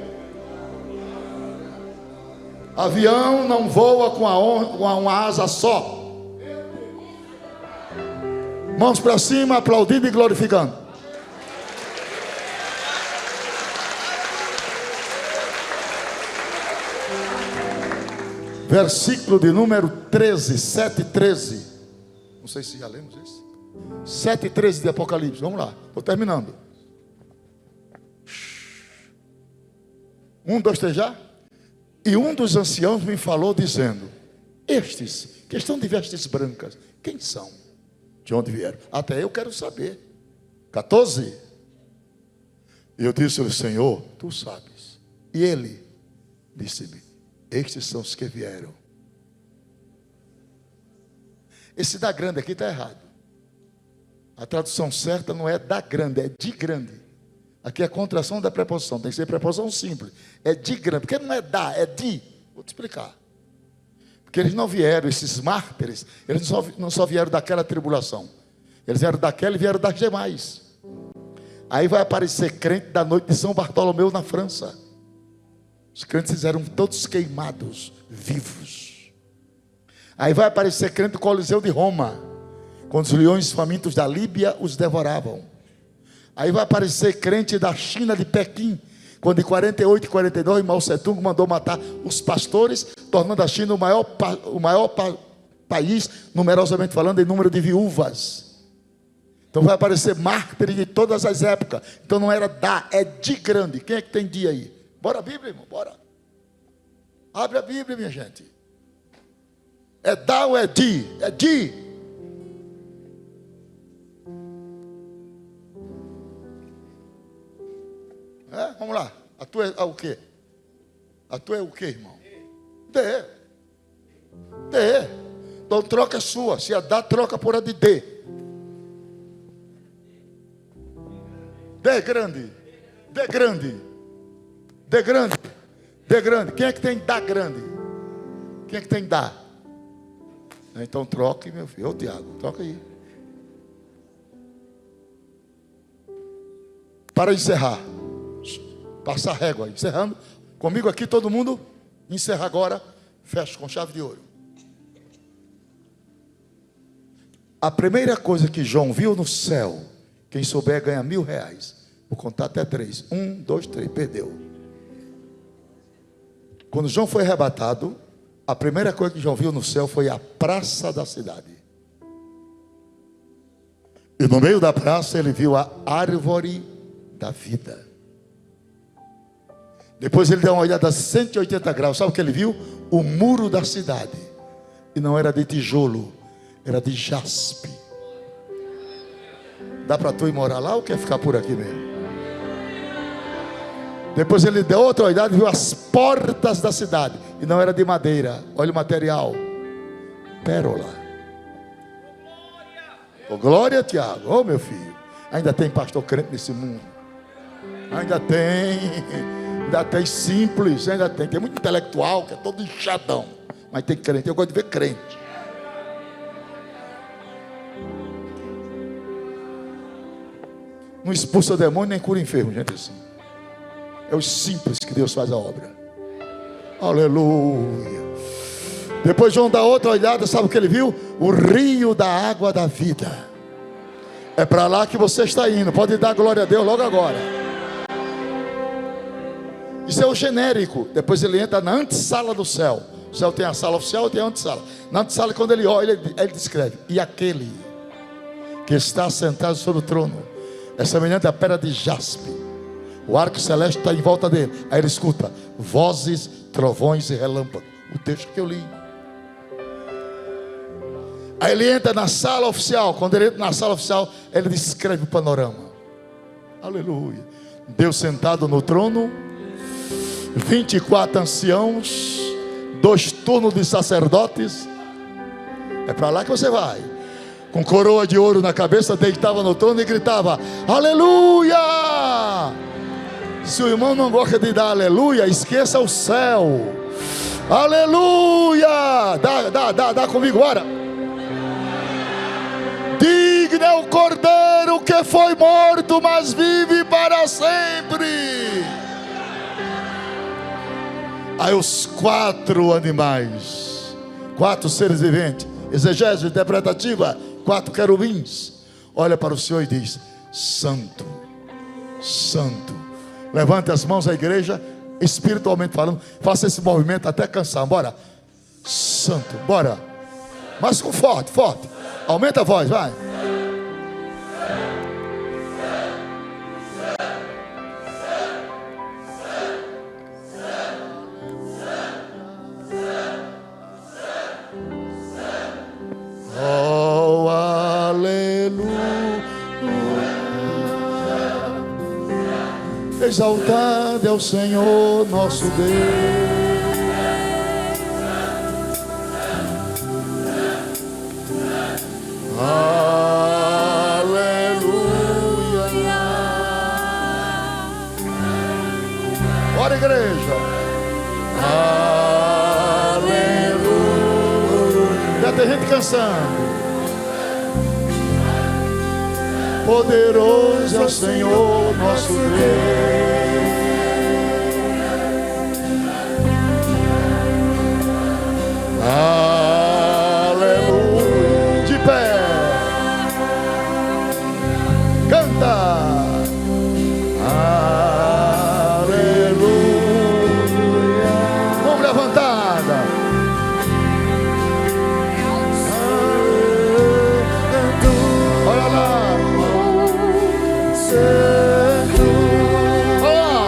Avião não voa com uma asa só. Mãos para cima, aplaudindo e glorificando. Versículo de número 13, 7:13. Não sei se já lemos isso. 7:13 de Apocalipse. Vamos lá, estou terminando. 1, 2, 3 já. E um dos anciãos me falou dizendo: estes que estão de vestes brancas, quem são? De onde vieram? Até eu quero saber. 14. E eu disse-lhe: Senhor, tu sabes. E ele disse-me: estes são os que vieram. Esse da grande aqui está errado. A tradução certa não é da grande, é de grande. Aqui é a contração da preposição, tem que ser preposição simples. É de grande, porque não é da, é de. Vou te explicar. Porque eles não vieram, esses mártires, eles não só vieram daquela tribulação. Eles vieram daquela e vieram das demais. Aí vai aparecer crente da noite de São Bartolomeu na França. Os crentes eram todos queimados, vivos. Aí vai aparecer crente do Coliseu de Roma, quando os leões famintos da Líbia os devoravam. Aí vai aparecer crente da China de Pequim, quando em 48 e 49 Mao Tse-tung mandou matar os pastores, tornando a China o maior país, numerosamente falando, em número de viúvas. Então vai aparecer mártires de todas as épocas. Então não era da, é de grande. Quem é que tem dia aí? Bora a Bíblia, irmão, bora. Abre a Bíblia, minha gente. É da ou é de? É de. É? Vamos lá. A tua é o quê? A tua é o quê, irmão? D. D. Então troca a sua. Se a da, troca por a de D. D grande. D grande. D grande. D grande. Quem é que tem da grande? Quem é que tem da? Então troque, meu filho. Ô Tiago, troca aí. Para encerrar. Passar régua, encerrando. Comigo aqui, todo mundo. Encerra agora. Fecha com chave de ouro. A primeira coisa que João viu no céu, quem souber ganha R$1.000. Vou contar até 3. 1, 2, 3. Perdeu. Quando João foi arrebatado, a primeira coisa que João viu no céu foi a praça da cidade. E no meio da praça ele viu a árvore da vida. Depois ele deu uma olhada a 180 graus. Sabe o que ele viu? O muro da cidade. E não era de tijolo, era de jaspe. Dá para tu ir morar lá ou quer ficar por aqui mesmo? Depois ele deu outra olhada e viu as portas da cidade. E não era de madeira. Olha o material. Pérola. Oh, glória, Tiago. Oh, meu filho. Ainda tem pastor crente nesse mundo. Ainda tem simples. Ainda tem muito intelectual que é todo inchadão. Mas tem crente. Eu gosto de ver crente. Não expulsa demônio nem cura enfermo, gente, assim. É os simples que Deus faz a obra. Aleluia. Depois João dá outra olhada, sabe o que ele viu? O rio da água da vida. É para lá que você está indo. Pode dar glória a Deus logo agora. Isso é o genérico. Depois ele entra na antessala do céu. O céu tem a sala oficial e tem a antessala. Na antessala, quando ele olha, ele descreve: e aquele que está sentado sobre o trono é semelhante à pedra de jaspe. O arco celeste está em volta dele. Aí ele escuta vozes, trovões e relâmpagos. O texto que eu li. Aí ele entra na sala oficial. Quando ele entra na sala oficial, ele descreve o panorama. Aleluia. Deus sentado no trono, 24 anciãos, 2 turnos de sacerdotes. É para lá que você vai. Com coroa de ouro na cabeça, deitava no trono e gritava: aleluia! Se o irmão não gosta de dar aleluia, esqueça o céu. Aleluia! Dá comigo, ora. Digno é o cordeiro que foi morto, mas vive para sempre. Aí os 4 animais, 4 seres viventes, exegese interpretativa, 4 querubins, olha para o Senhor e diz: santo, santo. Levante as mãos à igreja, espiritualmente falando. Faça esse movimento até cansar. Bora. Santo, bora. Mas com forte. Aumenta a voz, vai. Oh, aleluia. Exaltado é o Senhor nosso Deus. Aleluia. Bora, igreja. Aleluia. Já tem gente cansando. Poderoso é o Senhor nosso Deus. Aleluia. De pé. Canta. Aleluia. Mão levantada. Olha lá. Santo. Olha lá.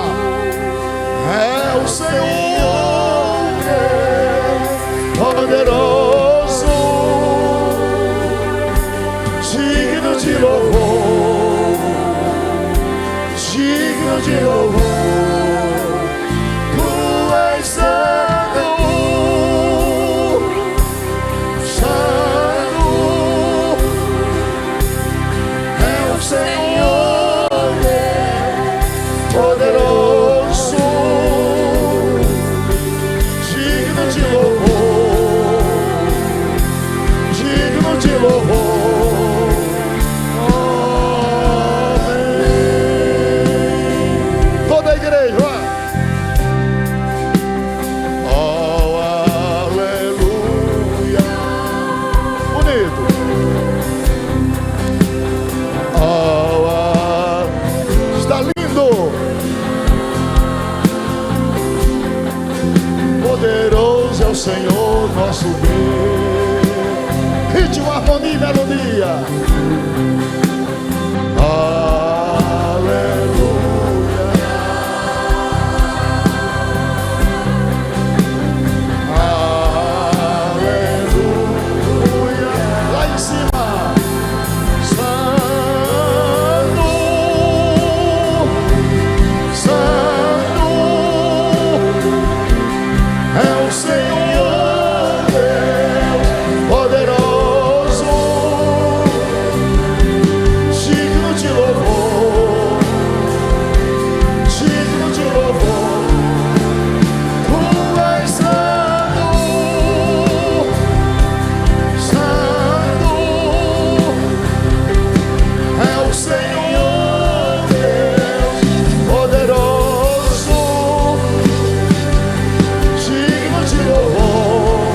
Senhor nosso Deus. Ritmo, harmonia e melodia. Aleluia. Aleluia. Lá em cima. Santo, Santo é o Senhor Deus poderoso, digno de louvor, digno de louvor. Tu és santo, santo é o Senhor Deus poderoso, digno de louvor,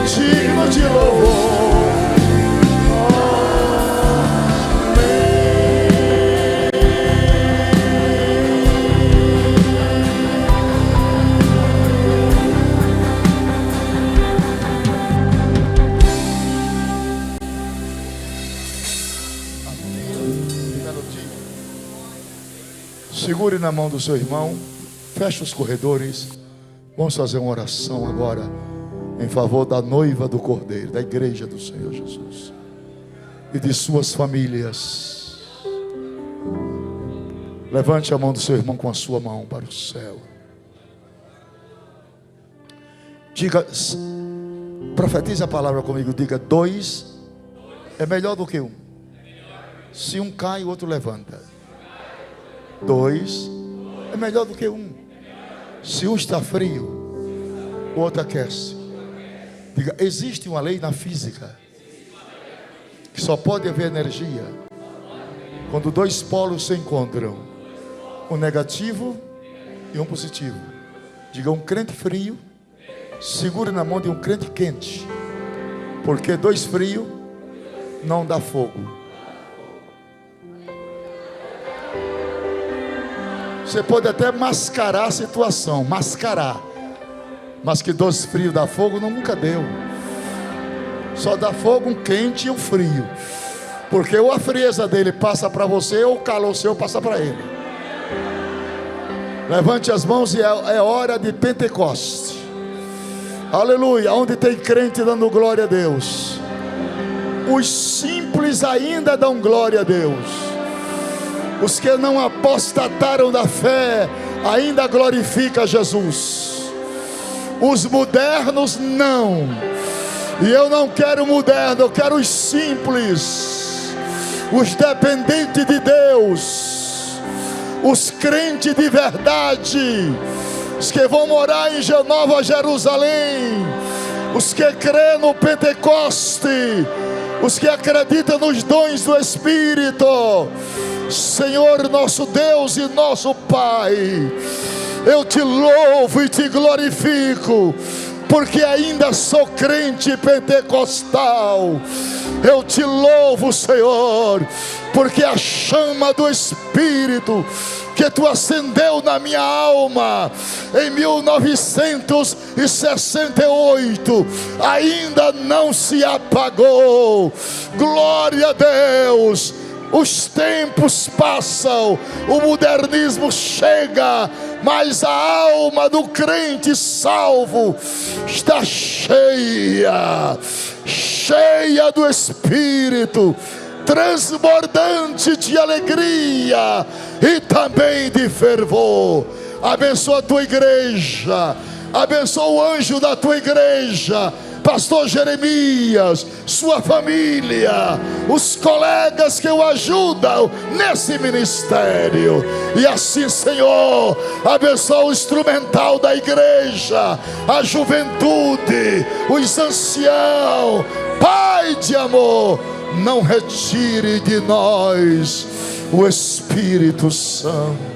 digno de louvor. Segure na mão do seu irmão, feche os corredores. Vamos fazer uma oração agora em favor da noiva do Cordeiro, da igreja do Senhor Jesus e de suas famílias. Levante a mão do seu irmão com a sua mão para o céu. Diga, profetize a palavra comigo. Diga: 2 é melhor do que 1. Se um cai, o outro levanta. 2 é melhor do que 1. Se um está frio, o outro aquece. Diga: existe uma lei na física que só pode haver energia quando 2 polos se encontram, um negativo e um positivo. Diga: um crente frio segure na mão de um crente quente, porque 2 frios não dá fogo. Você pode até mascarar a situação, mascarar, mas que 2 frios dá fogo nunca deu. Só dá fogo um quente e um frio, porque ou a frieza dele passa para você, ou o calor seu passa para ele. Levante as mãos e é hora de Pentecoste. Aleluia. Onde tem crente dando glória a Deus, os simples ainda dão glória a Deus. Os que não apostataram da fé ainda glorificam Jesus. Os modernos não. E eu não quero moderno, eu quero os simples, os dependentes de Deus, os crentes de verdade, os que vão morar em Nova Jerusalém, os que crêem no Pentecoste, os que acreditam nos dons do Espírito. Senhor nosso Deus e nosso Pai, eu te louvo e te glorifico, porque ainda sou crente pentecostal. Eu te louvo, Senhor, porque a chama do Espírito que tu acendeu na minha alma em 1968 ainda não se apagou. Glória a Deus. Os tempos passam, o modernismo chega, mas a alma do crente salvo está cheia, cheia do Espírito, transbordante de alegria e também de fervor. Abençoa a tua igreja, abençoa o anjo da tua igreja, pastor Jeremias, sua família, os colegas que o ajudam nesse ministério. E assim, Senhor, abençoa o instrumental da igreja, a juventude, os anciãos. Pai de amor, não retire de nós o Espírito Santo.